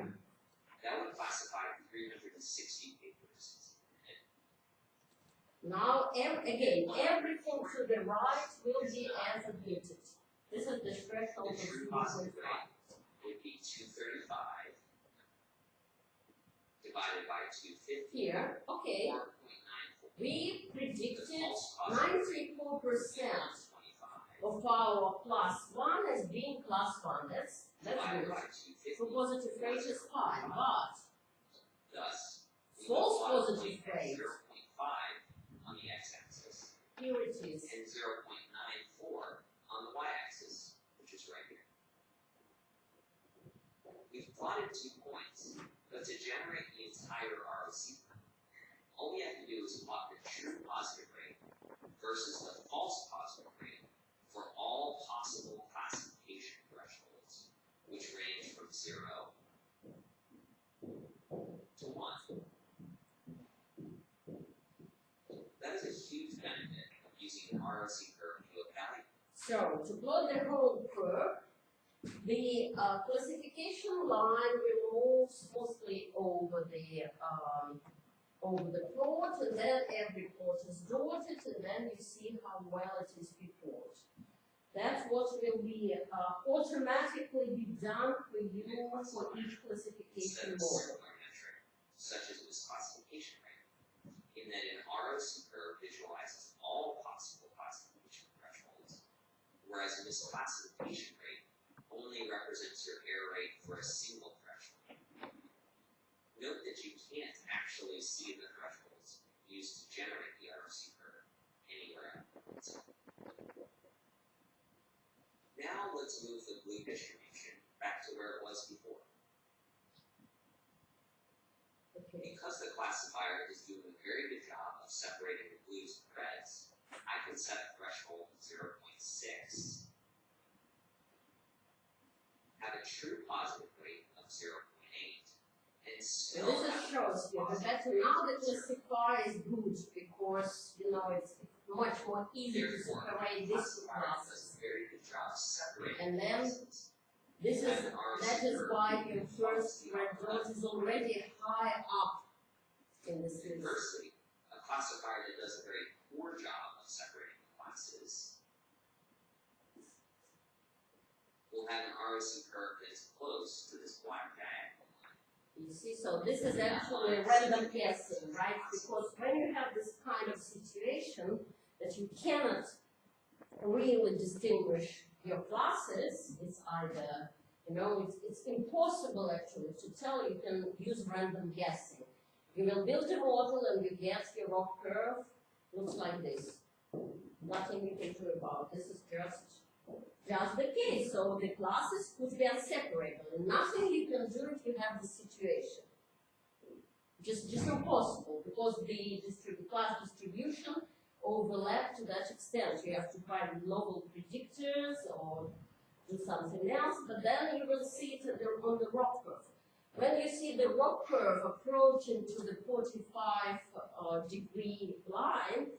Speaker 3: That would classify 360 papers.
Speaker 1: Now, again, everything to the right will be as admitted. This is the threshold of
Speaker 3: The true
Speaker 1: 3.5.
Speaker 3: positive rate would be 235 divided by 250.
Speaker 1: Here, okay,
Speaker 3: 4.94.
Speaker 1: we predicted
Speaker 3: The false positive
Speaker 1: 94%
Speaker 3: rate
Speaker 1: of our class 1 as being class 1. That's
Speaker 3: divided
Speaker 1: good.
Speaker 3: by 250.
Speaker 1: So positive rate is fine, but
Speaker 3: Thus, we
Speaker 1: false
Speaker 3: multiply
Speaker 1: positive rate,
Speaker 3: 0.5 on the x-axis
Speaker 1: here it is.
Speaker 3: and 0.94 on the y-axis, which is right here. We've plotted 2 points, but to generate the entire ROC, all we have to do is plot the true positive rate versus the false positive rate for all possible classification thresholds, which range from 0 to 1. That is a huge benefit of using an ROC curve to look value.
Speaker 1: So, to plot the whole curve, the classification line will move smoothly over the plot, and then every plot is dotted, and then you see how well it is before. That's what will be automatically be done for you for each classification
Speaker 3: Instead of
Speaker 1: model.
Speaker 3: circular metric, such as misclassification rate, in that an ROC curve visualizes all possible classification thresholds, whereas misclassification rate only represents your error rate for a single threshold. Note that you can't actually see the thresholds used to generate the ROC curve anywhere else. Now let's move the blue distribution back to where it was before.
Speaker 1: Okay.
Speaker 3: Because the classifier is doing a very good job of separating the blues and reds, I can set a threshold of 0.6, have a true positive rate of 0.8, and
Speaker 1: So
Speaker 3: still
Speaker 1: this
Speaker 3: have
Speaker 1: is shows you that now the classifier is good because you know it's much more easy to
Speaker 3: therefore
Speaker 1: separate
Speaker 3: the
Speaker 1: these two
Speaker 3: classifier does
Speaker 1: classes.
Speaker 3: a very good job separating
Speaker 1: And then
Speaker 3: classes.
Speaker 1: this is that is why your first red dot is already high up in this list.
Speaker 3: Conversely, a classifier that does a very poor job of separating classes will we'll have an ROC curve that's close to this black diagonal line.
Speaker 1: You see, so this is actually random guessing, right? Because when you have this kind of situation that you cannot really distinguish your classes, it's either, you know, it's impossible actually to tell. You can use random guessing. You will build a model and you get your rock curve, looks like this. Nothing you can do about. This is just the case. So the classes could be unseparable, and nothing you can do if you have this situation. Just impossible, because the class distribution overlap to that extent. You have to find novel predictors or do something else, but then you will see it on the rock curve. When you see the rock curve approaching to the 45-degree line,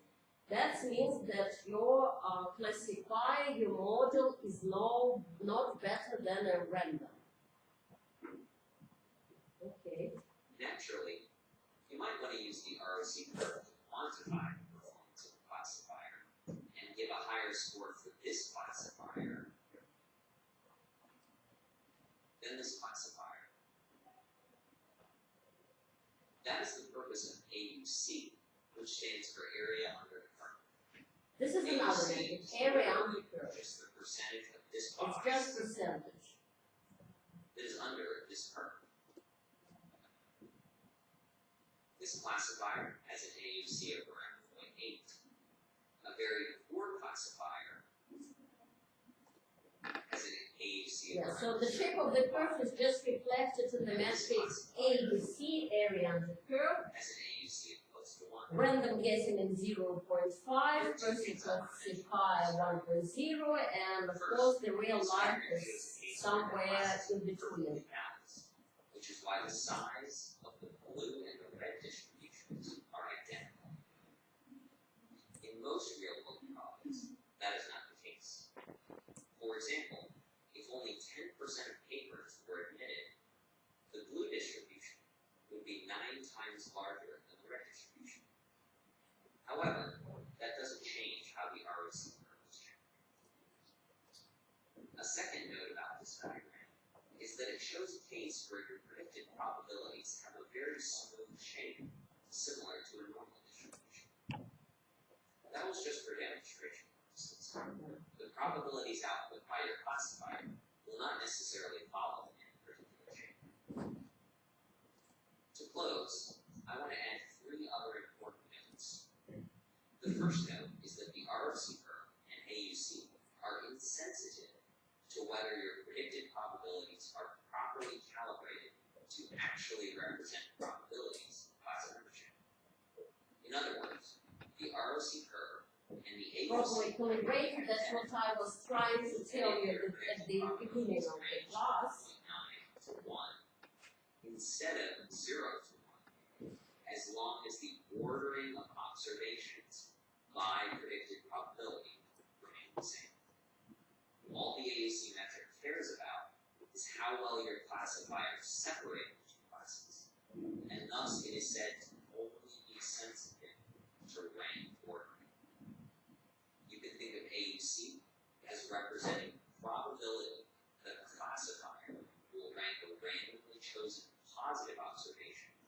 Speaker 1: that means that your classifier, your model is not better than a random. Okay.
Speaker 3: Naturally, you might want to use the ROC curve to quantify the performance of the classifier and give a higher score for this classifier than this classifier. That is the purpose of AUC, which stands for area under the curve.
Speaker 1: This is another name, area under the curve.
Speaker 3: Just the percentage of this box.
Speaker 1: It's just percentage.
Speaker 3: That is under this curve. This classifier has an AUC of around 0.8. A very poor classifier has an AUC of around
Speaker 1: So the shape of the curve is just reflected in the matrix AUC, area under the curve.
Speaker 3: Has an AUC of close to 1.
Speaker 1: Random guessing in 0.5, person classify 1.0, and of course the real life is somewhere in between.
Speaker 3: Which is why the size of the blue and the red distributions are identical. In most real-world problems, that is not the case. For example, if only 10% of papers were admitted, the blue distribution would be 9 times larger than the red distribution. However, that doesn't change how the ROC curves change. A second note about this diagram is that it shows a case where your predicted probabilities have a very smooth shape, similar to a normal distribution. That was just for demonstration purposes. The probabilities output by your classifier will not necessarily follow any particular shape. To close, I want to add 3 other important notes. The first note is that the ROC curve and AUC are insensitive to whether your predicted probabilities are properly calibrated to actually represent probabilities of class membership. In other words, the ROC curve and the AUC
Speaker 1: Properly calibrated, that's what I was trying to tell you at the beginning of the class.
Speaker 3: 0.9 to 1 instead of 0 to 1, as long as the ordering of observations by predicted probability remain the same. All the AUC metric cares about is how well your classifier separates the 2 classes, and thus it is said to only be sensitive to rank ordering. You can think of AUC as representing probability that a classifier will rank a randomly chosen positive observation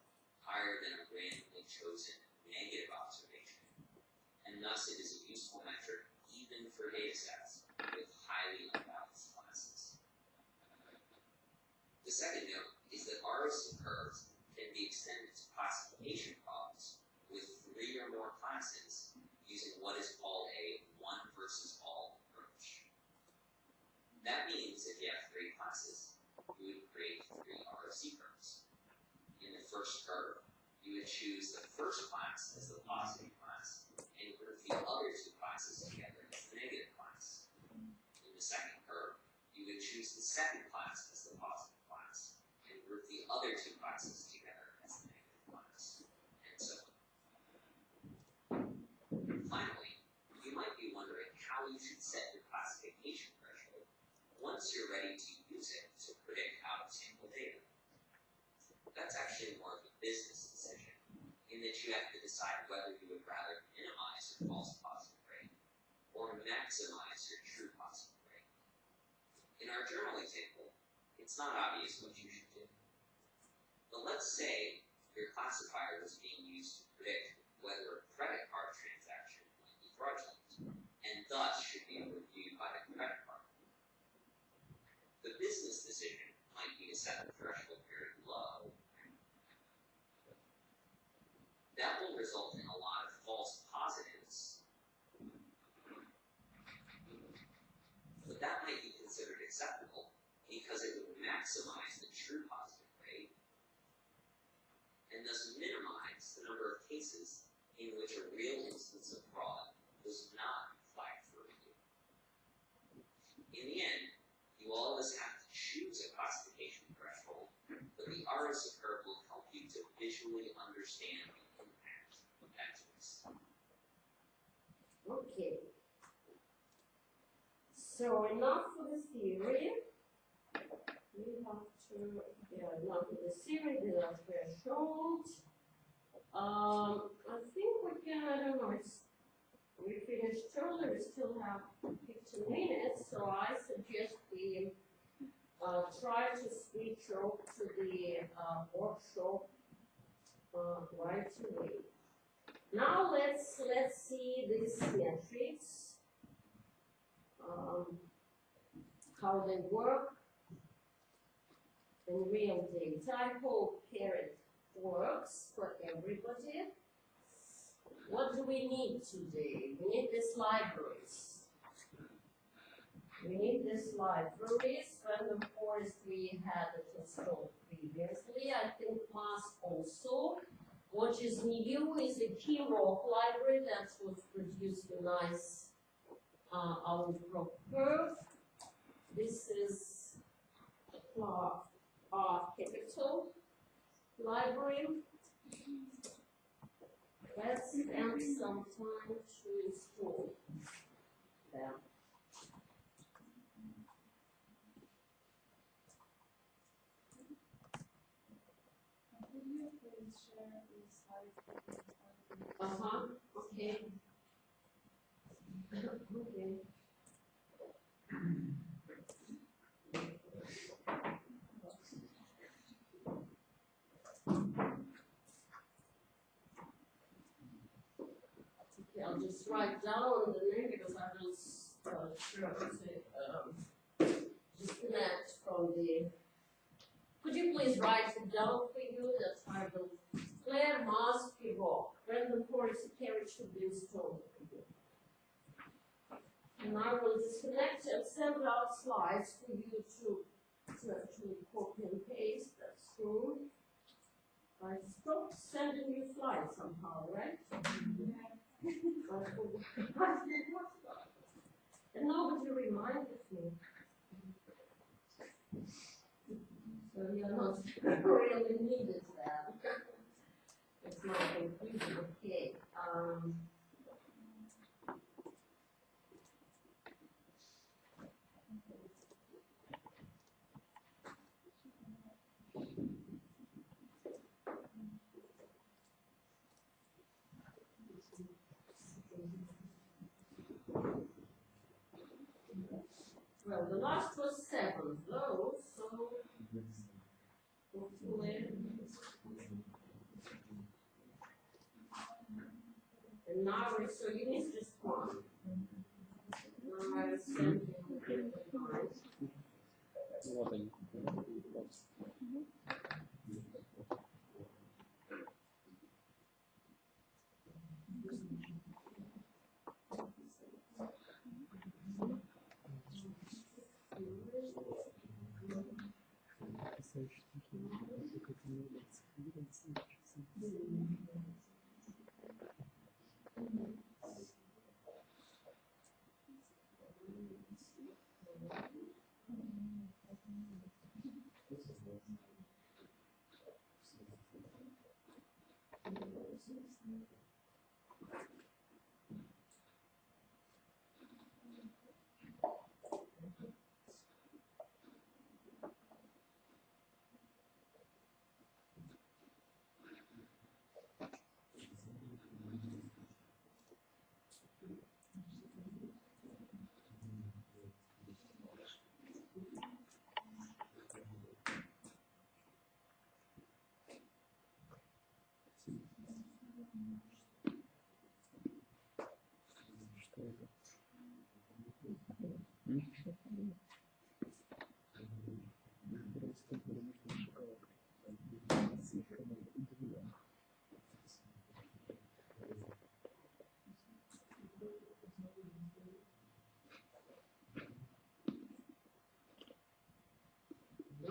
Speaker 3: higher than a randomly chosen negative observation, and thus it is a useful metric even for datasets with highly unbalanced classes. The second note is that ROC curves can be extended to classification problems with 3 or more classes using what is called a one versus all approach. That means if you have 3 classes, you would create 3 ROC curves. In the first curve, you would choose the first class as the positive class and group the other 2 classes together as the negative class. In the second curve, you would choose the second class as the positive class and group the other 2 classes together as the negative class, and so on. Finally, you might be wondering how you should set your classification threshold once you're ready to use it to predict out-of-sample data. That's actually more of a business decision, in that you have to decide whether you would rather minimize your false positive rate or maximize your true positive rate. In our our journal example, it's not obvious what you should do. But let's say your classifier was being used to predict whether a credit card transaction might be fraudulent, and thus should be reviewed by the credit card. The business decision might be to set the threshold very low. That will result in a lot of false positives, but that might be considered acceptable because it would maximize the true positive rate and thus minimize the number of cases in which a real instance of fraud was not flagged for review. In the end, you always have to choose a classification threshold, but the ROC curve will help you to visually understand the impact of that choice.
Speaker 1: Okay. So enough for the theory. We have to, enough for the theory, the threshold. I think we can, I don't know, we finished early, we still have 15 minutes, so I suggest we try to switch over to the workshop right away. Now let's see these metrics, how they work in real data. I hope it works for everybody. What do we need today? We need these libraries. We need these libraries. Random forest we had it installed previously. I think mass also. What is new is a key rock library that was produced a nice outcrop curve. This is our capital library. Let's spend some time to install them. Okay. Okay. I'll just write down the name because I will disconnect from the. Could you please write it down for you that I will declare mass pivot. Random forest carriage should be installed. And I will disconnect and send out slides for you to copy and paste. That's good. I stopped sending you slides somehow, right? And nobody reminded me. So you're not really needed that. It's not confusing. Okay. Well, the last was 7 though, so hopefully. And now so you need just one. Now I will send you the lines.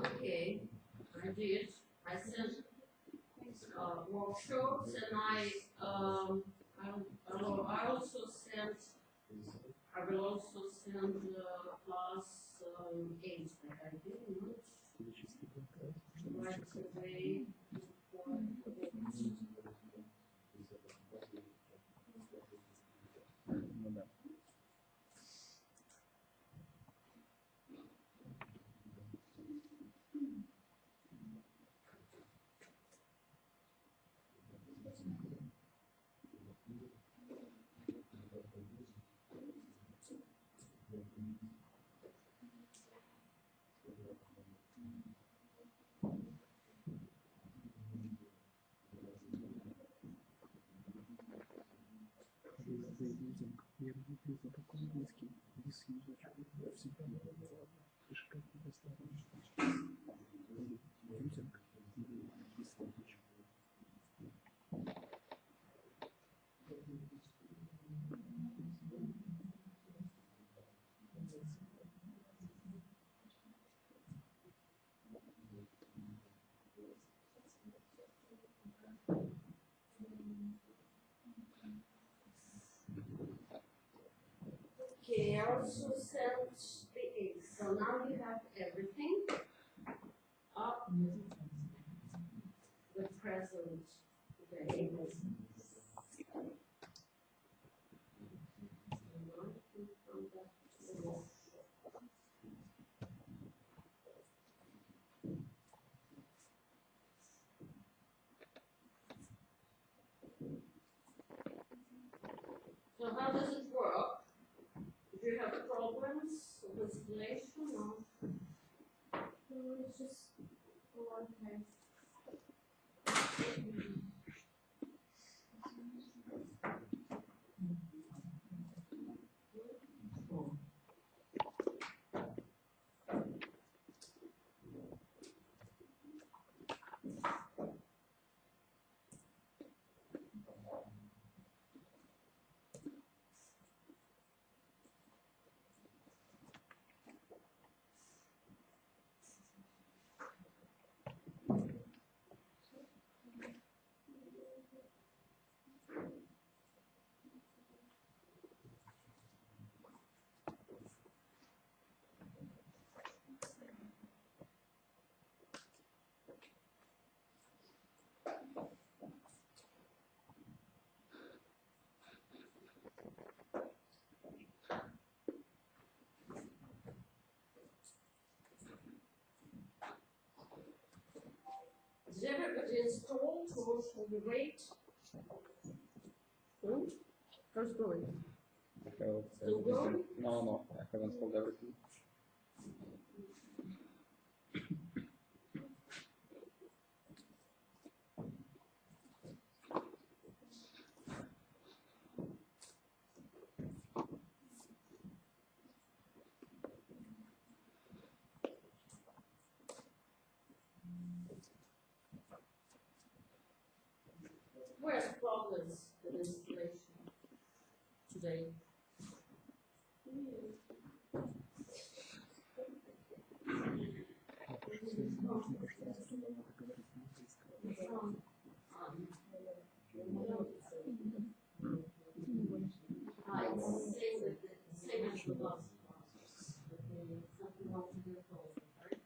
Speaker 1: Okay, I did. I sent workshops, and I also sent. I will also send class aids that I didn't right away. Okay, I also sent the eggs. So now you have everything up the present day. So how does it work? Do you have problems with installation or?
Speaker 4: No, it's just one time.
Speaker 1: Did everybody install, or shall we wait? How's it going? Still going?
Speaker 5: No, I have installed everything.
Speaker 1: Where's problems with installation today? Same as the last class. Something wrong with your phone, right?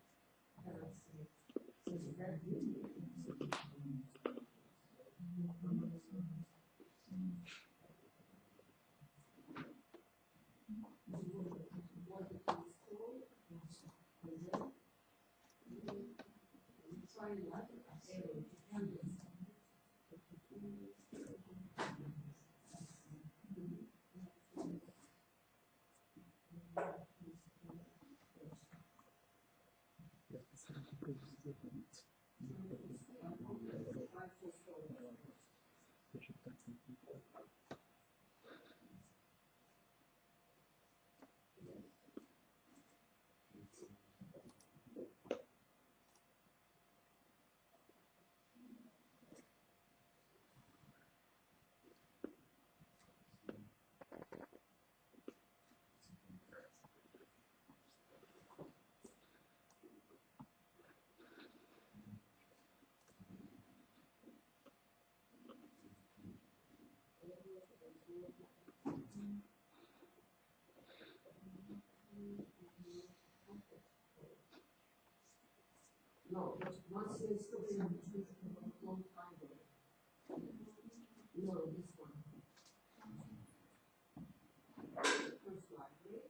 Speaker 1: No, once you install it, long time ago. No, this one. First library.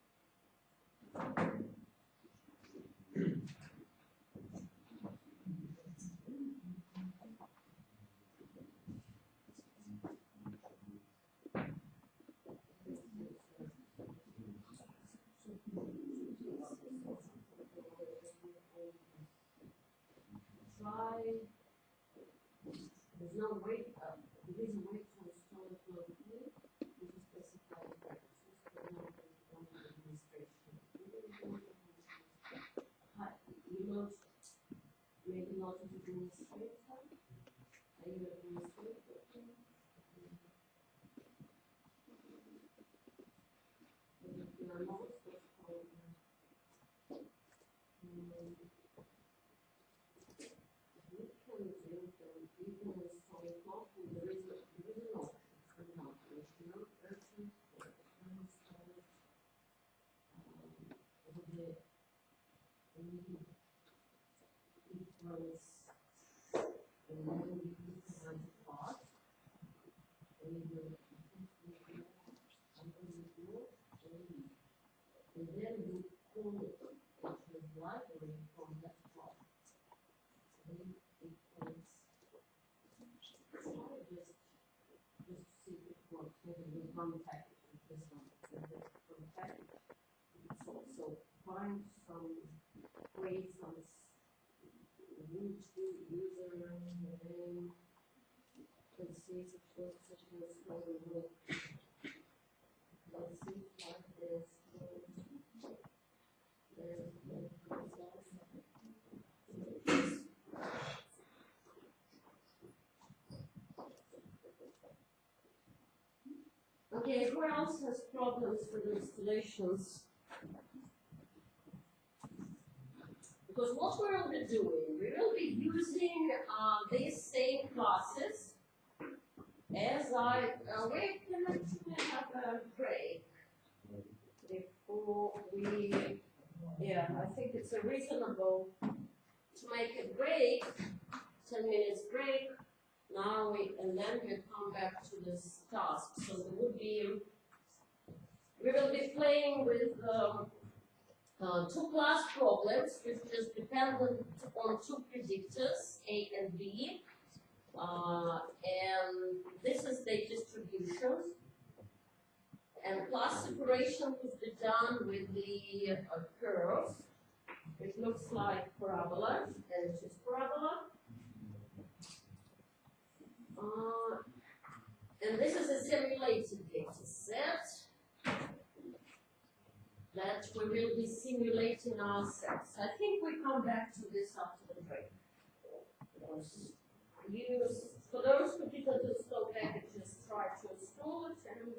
Speaker 1: Try. There's no way. There is a way to install it locally. This is specified practices, but not on administration. You know, maybe not as administrator. Are you administrator? You are not supposed to call it. And then you pull it the library from that part. And it is just see if it works. Maybe with one package with this one. One package. It's also find some, create some root user name. Let's see if it works. Let's see like this. Okay, who else has problems with installations? Because what we will be doing, we will be using these same classes as we can actually have a break before we, yeah, I think it's a reasonable to make a break, 10 minutes break. Now and then we come back to this task. So there would be, we will be playing with two class problems, which is dependent on two predictors, A and B. And this is the distribution. And class separation would be done with the curve. It looks like parabola, and it is parabola. And this is a simulated data set that we will be simulating ourselves. I think we come back to this after the break. For those who didn't install packages, try to install it and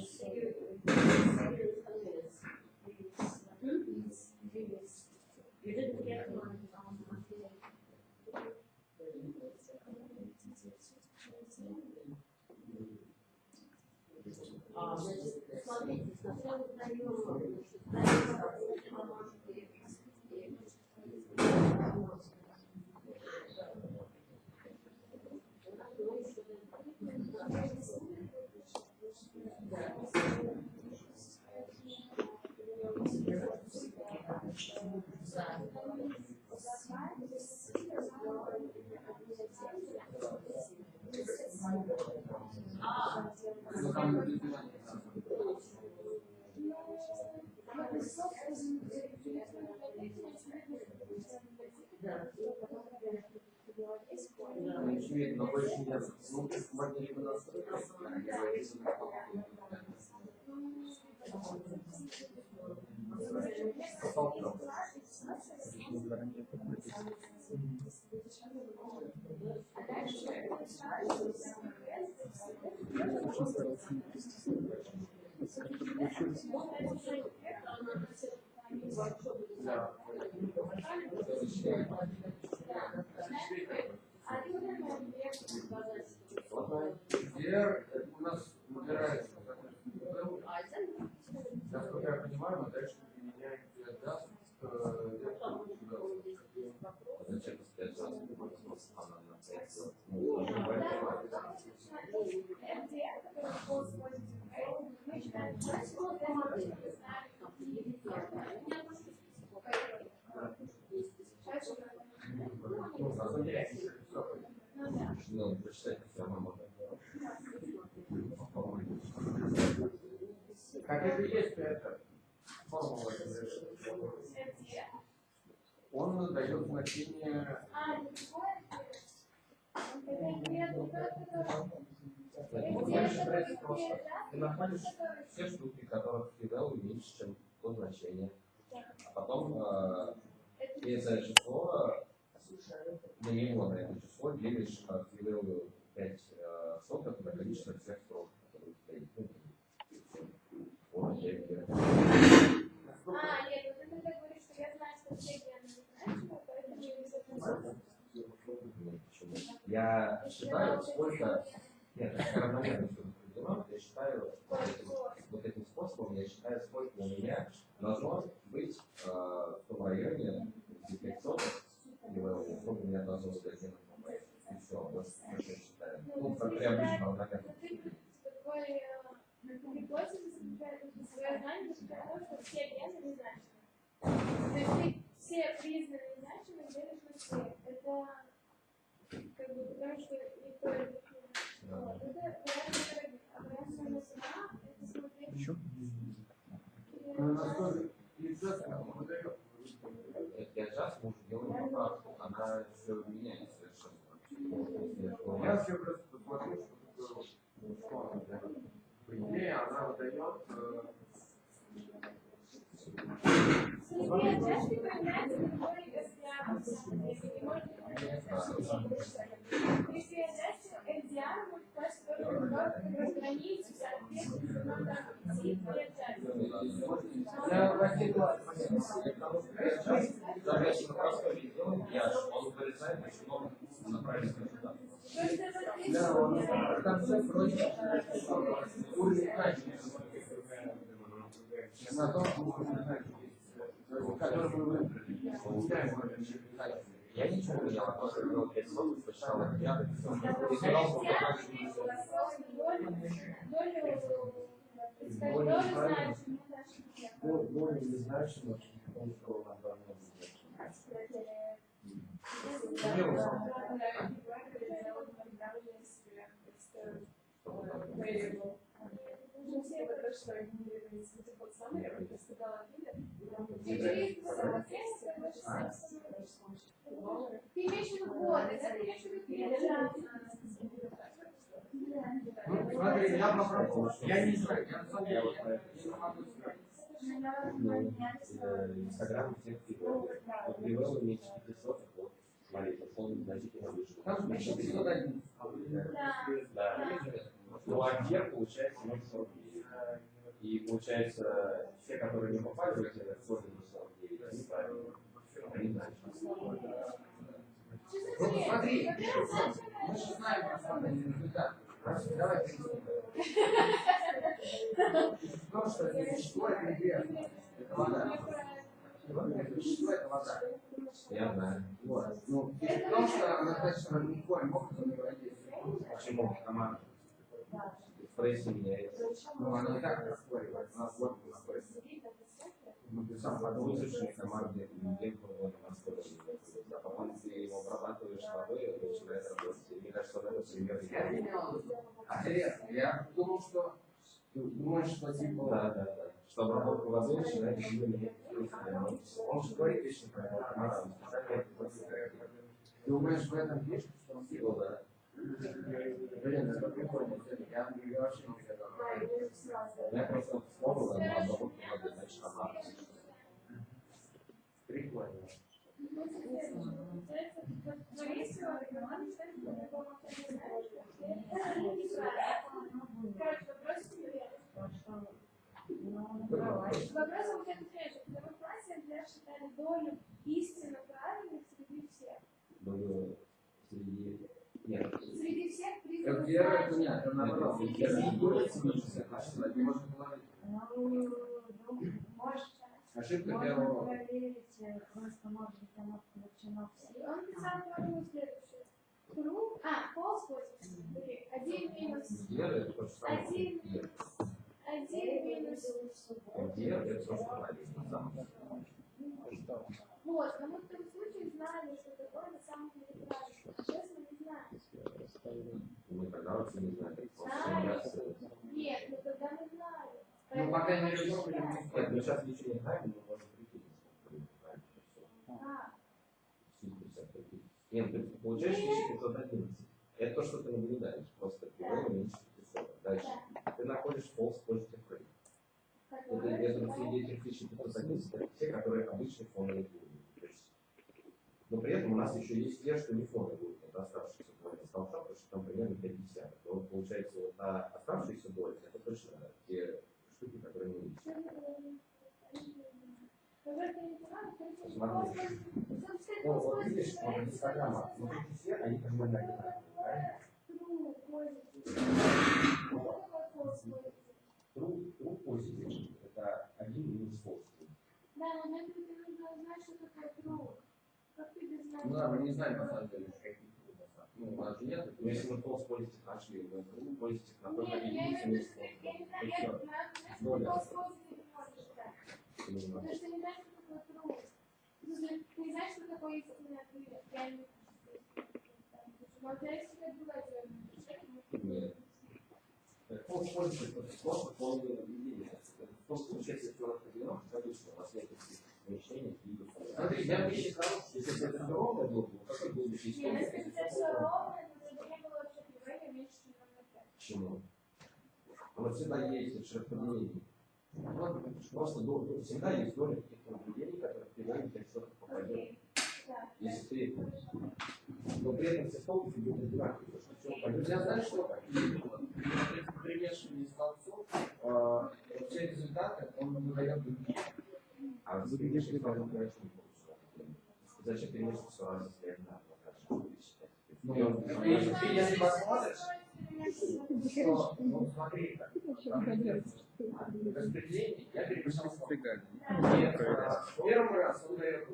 Speaker 1: see you in 10 minutes. You didn't get one.
Speaker 6: Но больше нет. Ну, можно либо настроить, Где у нас набирает
Speaker 5: зачем поставить раз, просто она на сайт. Ну, прочитать все равно можно.
Speaker 6: Как это есть это? Формула. Он дает значение.
Speaker 5: Ты находишь все штуки, которых фидел меньше, чем то значение. А потом и это число на него, на это число делишь фидел 5 соток на количество всех строк, которые стоит. Вот,
Speaker 4: нет, вот ты тогда говоришь, что я знаю, что все гены значимы, поэтому я не запомнила.
Speaker 5: Почему? Я считаю, сколько... Нет, это равномерно все определено. Я считаю, вот этим способом, я считаю, сколько у меня должно быть в том районе, где 500, или сколько у меня должно быть генов. И все, вот что я считаю. Ну, как при обычном равномерном.
Speaker 4: Гипотеза заключается в свое знание, потому что все гены незначимы. То есть ты все признаны незначимы делишь на все. Это как бы потому что никто не вот. Это вариант, а вариант номер 2 это смотреть.
Speaker 5: Еще? Я сейчас могу делать поправку, она все меняется совершенно.
Speaker 6: Я все просто посмотрю, что по идее она выдает.
Speaker 4: Среди отчасти появляется любой экземпляр, если не можете если отчасти экземпляр будет то, что разграничить соответственно надо идти по отчасти.
Speaker 6: Я возникла.
Speaker 5: Соответственно, простой регион, он вырезает очень много направленных результатов.
Speaker 6: Да, он в конце вроде уровень качества. На том который мы выбрали.
Speaker 5: Я ничего не делал, просто делал 500, посчитал это я, и сказал, что
Speaker 6: более незначимо, потому что у нас должно быть
Speaker 4: Ты имеешь в виду годы, да? Ты имеешь в виду период?
Speaker 6: Смотри, я попробовал. Я не знаю, я не могу сказать.
Speaker 5: Инстаграм всех фигуров. Вот привел меньше 500, вот, смотрите, он значительно выше.
Speaker 6: Там меньше 501.
Speaker 5: Да. Ну, а вверх получается 0,49. И получается, все, которые не попали в эти 49, они правильно. Они знают.
Speaker 6: Вот смотри, мы же знаем основные результаты. Давай то, что это вещество, это неверно. Это вода. Это вещество, это вода.
Speaker 5: Я знаю.
Speaker 6: Вот. Ну, и в том, что она достаточно никоим образом не воздействует.
Speaker 5: Почему? Команда. В прессе меняется.
Speaker 6: Ну, она и так распоривает. Она вот распоривает. Ну, ты сам подумай.
Speaker 5: Высушенные команды не было на распоривание. А потом ты его обрабатываешь водой, и начинает работать. И мне кажется, вот это пример.
Speaker 6: Я не имел. Интересно. Я думал, что ты думаешь, что типа...
Speaker 5: Да. Что обработка воды начинает менять.
Speaker 6: Он же говорит вещи про это. Ты думаешь, в этом есть? Что он сделал, да? Блин, это прикольно. Я вообще не готов.
Speaker 5: Я просто вспомнил, но обработка воды, значит, она.
Speaker 6: Прикольно.
Speaker 4: Вопрос у меня следующий. В первом классе для считали долю истинно правильных среди всех.
Speaker 5: Долю среди... Нет.
Speaker 4: Среди всех
Speaker 6: Это
Speaker 4: признанных
Speaker 6: вера,
Speaker 4: значимых.
Speaker 6: нет, это наоборот. Если не будет смысла, значит, не можно положить.
Speaker 4: Можешь.
Speaker 6: Ошибка
Speaker 7: Можно
Speaker 6: первого.
Speaker 7: проверить, просто может быть она получилась.
Speaker 4: Он писал формулу следующую. True, false positive. Смотри, 1 минус.
Speaker 5: Где это то же самое?
Speaker 4: 1 минус.
Speaker 5: Где это то, что правильно.
Speaker 4: Вот, но мы в том случае знали, что такое на самом деле правильно. Сейчас мы не знаем.
Speaker 5: Мы тогда вообще не знаем.
Speaker 4: Нет, ну тогда мы знали.
Speaker 6: Ну, пока не решили,
Speaker 5: Нет, мы сейчас ничего не знаем, но можем прикинуть. Нет, ты получаешь 1511. Это то, что ты наблюдаешь. Просто прибавил меньше 500. Дальше. Ты находишь false positive rate. Это среди этих 1511 это те, которые обычные фоновые уровни. Но при этом у нас еще есть те, что не фоновые уровни. Это оставшиеся доли столбца, потому что там примерно 50. Но получается, вот оставшиеся доли, это точно те штуки, которые мы видим. Смотри. Ну, вот видишь, вот эти программы, вот эти все, они примерно одинаковые, правильно? True positive – это 1 минус false.
Speaker 4: Да, но мне нужно знать, что такое true. Как ты без знания?
Speaker 6: Ну да, мы не знаем на самом деле, какие трудности. Ну, у нас же нет.
Speaker 5: Но если мы false positive нашли, мы true positive находим
Speaker 4: Нет, я
Speaker 5: единицу
Speaker 4: имею в
Speaker 5: минус
Speaker 4: виду, что я не знаю,
Speaker 5: false.
Speaker 4: я знаю, что false positive не можешь считать. Потому что не знаешь, что такое true. Ты не знаешь, что такое истинный ответ. Я не знаю. Но у тебя есть всегда другая теория.
Speaker 5: Нет. False positive – это просто полное наблюдение. В том случае, если все распределено, то обычно у вас нет таких помещений и
Speaker 6: Смотри, я посчитал,
Speaker 5: если это ровно было бы, какой был бы
Speaker 4: Нет, если у тебя все ровно, то тогда не было вообще прибавления меньше, чем 0,5.
Speaker 5: Почему? Вот всегда есть распределение. Просто всегда есть доля каких-то наблюдений, которые приводят к что-то попадет. Если ты... Но при этом все столбики будут одинаковые.
Speaker 6: Я знаю, что при примешивании столбцов все результаты он выдает другие.
Speaker 5: А вы перемешиваете, конечно, не получится. Зачем перемешивать все раз, если это
Speaker 6: Ну, ты если посмотришь, что, ну, смотри, распределение, я переписал столбцы. Первый раз он дает,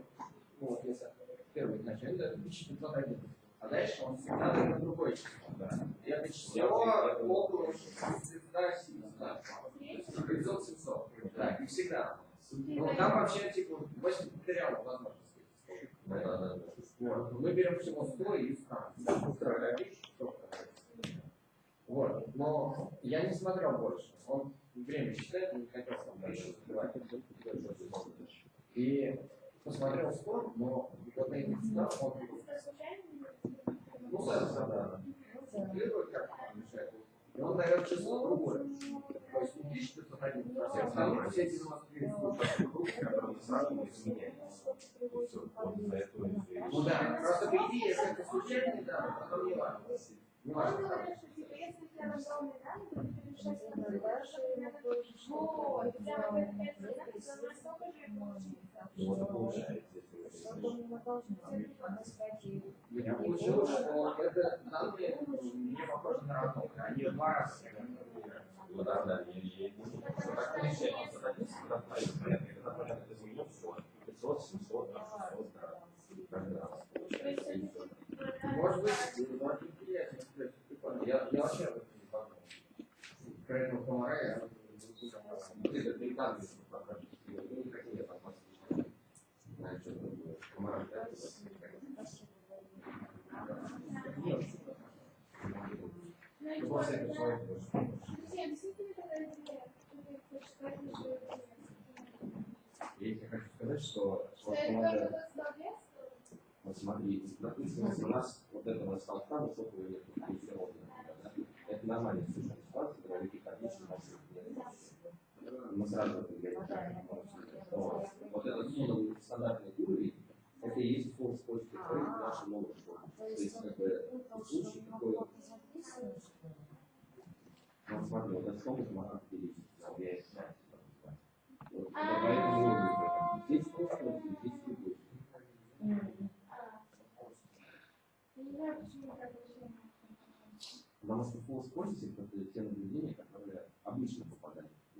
Speaker 6: ну, вот если первый значит, он дает 1501. А дальше он всегда дает другой число. И это число около 500-700. Да, и всегда. Ну, там вообще, типа, 8 материалов возможностей. Вот. Мы берем всего 100 и ставим. Вот. Но я не смотрел больше. Он время считает, не хотел там дальше закрывать. И посмотрел 100, но вот на этих 100 он... Ну, да. Как мешает. И он дает число другое. То есть 1501, а все остальные, все 93 группы, которые мы сразу не изменяем. Ну да, просто по идее, если это случайные данные, потом не важно. Не
Speaker 4: Он
Speaker 6: важно.
Speaker 4: говорит, что типа, если у тебя рандомные данные, то ты перемешаешь на вот, у тебя на 5 знаков, то настолько же и получится.
Speaker 5: Вот и получается.
Speaker 6: У меня получилось, что это данные не похожи на рандомные. Они в 2 раза.
Speaker 5: Ну да, да, и так получается. Так, если ты направишь порядок, это порядок изменил все. 500, 700, 600, да. Каждый раз.
Speaker 6: Может быть, я вообще об этом не подумал. Про этого комара я это не данные, ну никакие там пластичные. Знаешь, что такое? Комара
Speaker 4: Друзья, действительно, когда
Speaker 5: я хочу сказать, что
Speaker 4: это только
Speaker 5: вот смотри, допустим, если у нас вот этого столбца высокого нет, это нормальная совершенно ситуация, когда никаких отличий нет. Мы сразу говорим, что вот этот фоновый стандартный уровень, это и есть фон способов в нашем новом школе. То есть, как бы, в случае такой... Вот смотри, вот этот столбик можно определить, влияет на вот, поэтому здесь просто, здесь любовь. Потому что false positive это те наблюдения, которые обычно попадают в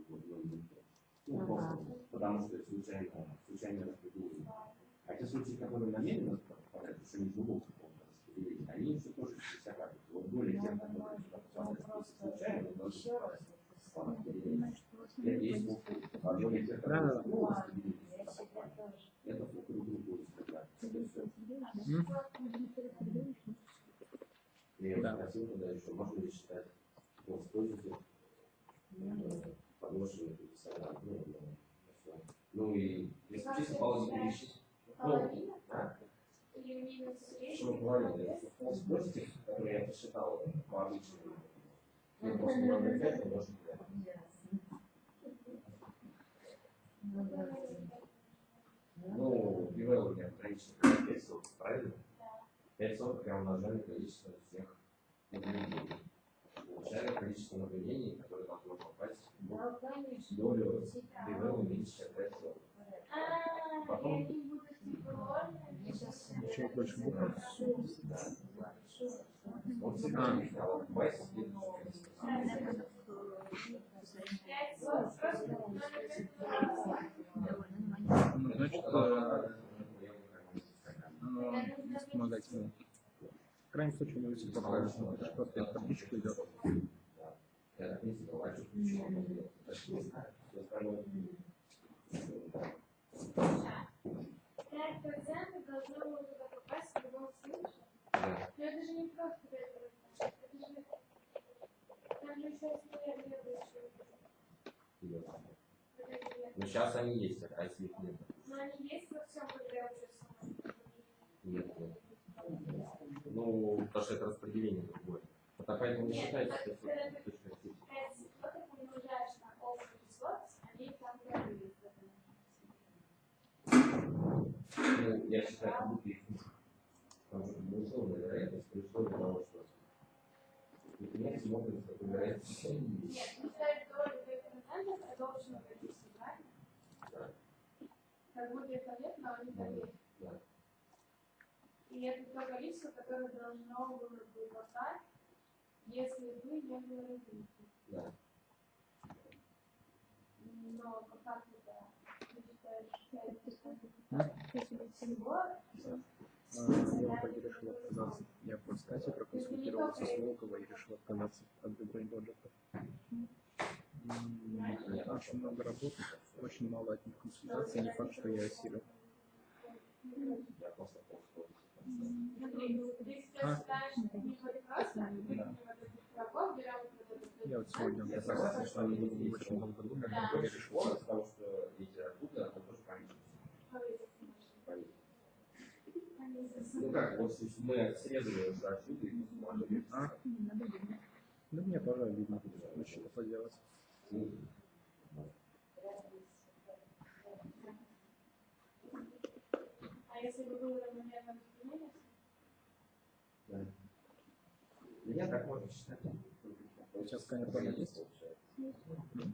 Speaker 5: ну, просто, потому что случайное распределение. А те случаи, которые намеренно попадают, что не глубоко какого-то распределения, они все тоже 60 градусов. Вот более тем, которые попадают случайно, но это есть а более тех, которые распределились, это друг другу сказать. Я спросил тогда еще, можно ли считать использовать подложенные ну и если чисто половину вещи. Что половина? Способов, которые я посчитал по обычному. Ну, просто можно взять, но можно взять. Ну, привел у меня ограниченное 5 соток, правильно? 5 соток я умножаю количество всех наблюдений. Получаю количество наблюдений, которые должно попасть в долю привела меньше, чем 5 соток. Потом...
Speaker 7: Еще больше букв.
Speaker 5: Вот сигнал байс
Speaker 7: значит, вспомогательный. В крайнем случае, мы все поправим, что просто табличка идет.
Speaker 5: Я так не забываю, что ключом.
Speaker 4: 5% должно было туда попасть в любом случае. Но это же не просто 5%. Это же... Там же еще остальные требуют.
Speaker 5: Но сейчас они есть, а если их нет?
Speaker 4: Но они есть во всем, когда я учусь.
Speaker 5: Нет. Ну, потому что это распределение другое. Вот поэтому не считается, что это точно.
Speaker 4: 5 соток умножаешь на общее число, они там говорят.
Speaker 5: Ну, я считаю, как будто их потому что безусловная вероятность при условии того, что например, смотрим, с какой вероятностью они есть.
Speaker 4: Нет, ну ставить долю 5% от общего количества, правильно?
Speaker 5: Да.
Speaker 4: Как будет нет, но они поверят.
Speaker 5: Да.
Speaker 4: И это то количество, которое должно было бы попасть, если бы не было развития.
Speaker 5: Да.
Speaker 4: Но по факту, да, ты считаешь 5% всего.
Speaker 7: Я в итоге решил отказаться. Я по статье проконсультировался с Волковой и решил отказаться от любой бюджета. Очень много работы, очень мало от них консультаций, не факт, что я осилю.
Speaker 5: Я просто
Speaker 7: Я вот сегодня оказался, что они очень долго думали, но я решил.
Speaker 5: потому что литература, она тоже память. Ну как, вот мы срезали уже отсюда и посмотрели.
Speaker 7: Да мне тоже обидно, ну что поделать.
Speaker 4: А если бы было равномерно распределение?
Speaker 5: Да. Меня так можно считать.
Speaker 7: Сейчас сканер тоже есть?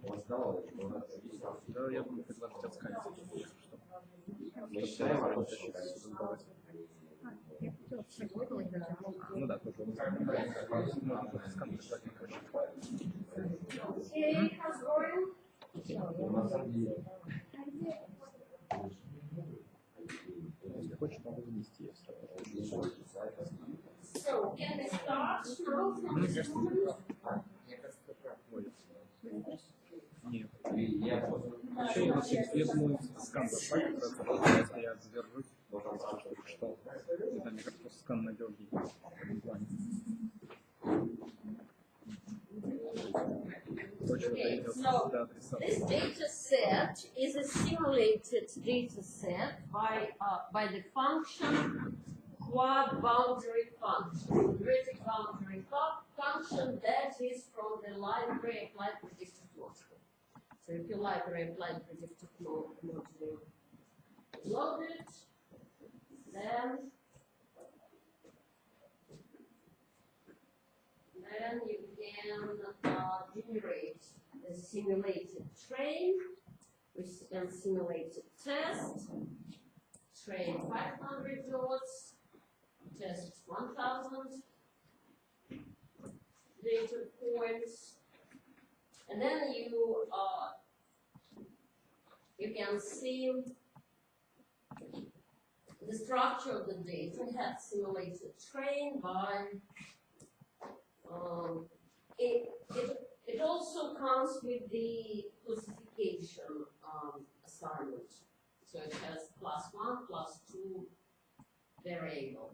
Speaker 5: Он сдавал, у нас есть.
Speaker 7: Да, я думаю, предложить отсканить.
Speaker 5: Мы считаем, а лучше
Speaker 7: Ну да, тоже.
Speaker 5: на самом деле.
Speaker 7: Если хочешь, могу занести.
Speaker 1: So, can we start now from this moment?
Speaker 7: Нет.
Speaker 5: Я просто...
Speaker 7: Еще я думаю, скан достать, если я задержусь, должен сказать, что прочитал. Не знаю, мне кажется, скан надежнее в этом плане.
Speaker 1: Okay, so this data set is a simulated data set by the function quad boundary function, quadratic boundary function that is from the library applied predictive logic. So if you library applied predictive modeling loaded, then you can generate a simulated train, and simulated test, train 500 nodes, test 1000 data points, and then you can see the structure of the data had simulated train by it also comes with the classification assignment. So it has class 1, class 2 variable.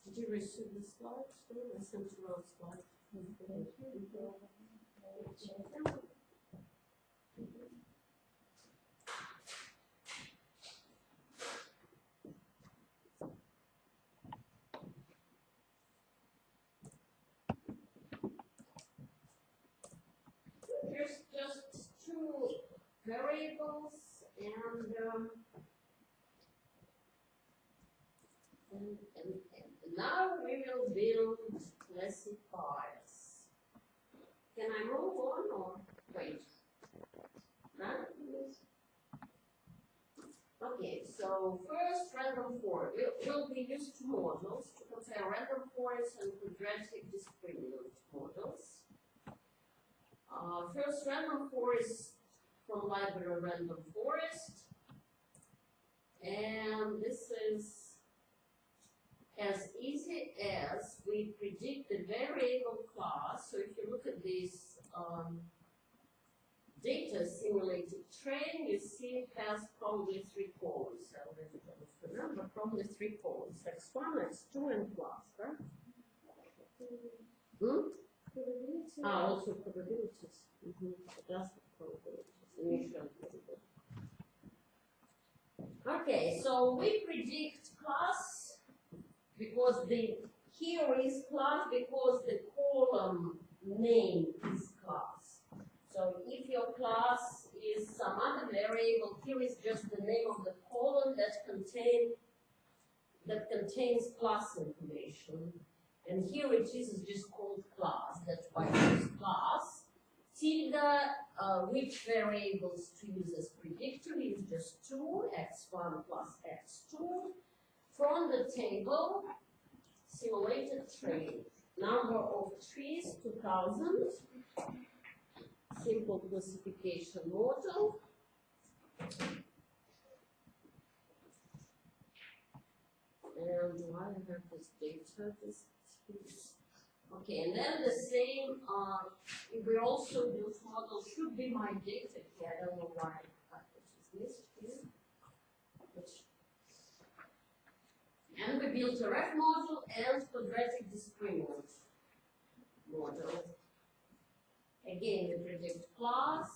Speaker 1: Did you receive the slides? I sent you all slides. Here's just two variables and now we will build classifiers. Can I move on or wait? Huh? Okay, so first random forest. We'll be used two models to compare random forest and quadratic discriminant models. First random forest from library random forest, and this is as easy as we predict the variable class. So if you look at this data simulated train, you see it has probably 3 columns. I already don't remember, probably 3 columns, x1, x2, and class, right? Also probabilities. That's the probabilities, initial probability. Okay, so we predict class because here is class because the column name is class. So if your class is some other variable, here is just the name of the column that contains class information. And here it is just called class. That's why it is class. Tilde, which variables to use as predictor is just 2, x1 plus x2. From the table, simulated train. Number of trees, 2000. Simple classification model. And why I have this data? Okay, and then the same, we also built model, should be my data here, I don't know why it is missed here. And we built a ref model and quadratic discriminant model. Again, we predict class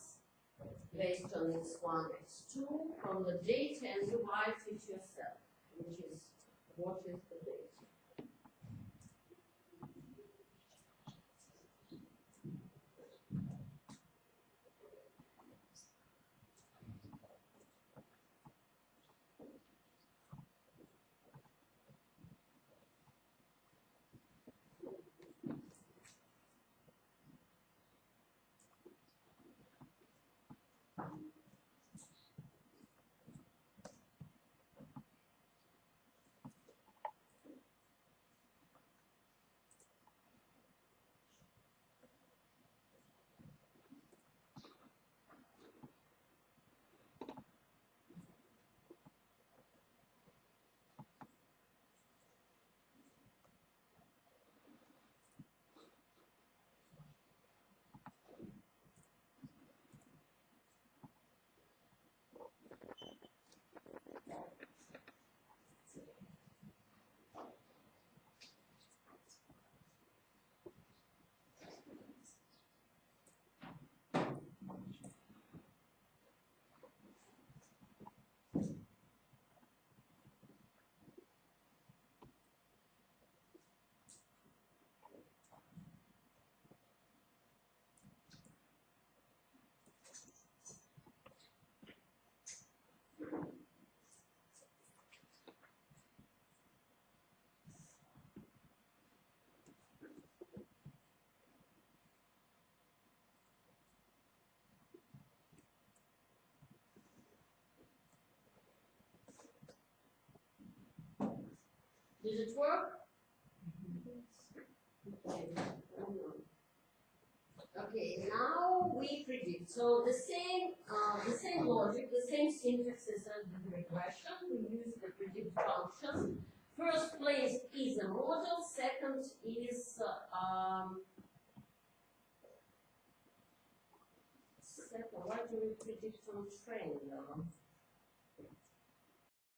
Speaker 1: based on x1, x2 from the data, and you write it yourself, which is what is the data. Does it work? Okay. Okay, now we predict. So the same logic, the same syntax as the regression. We use the predict functions. First place is a model. Second is what do we predict from training?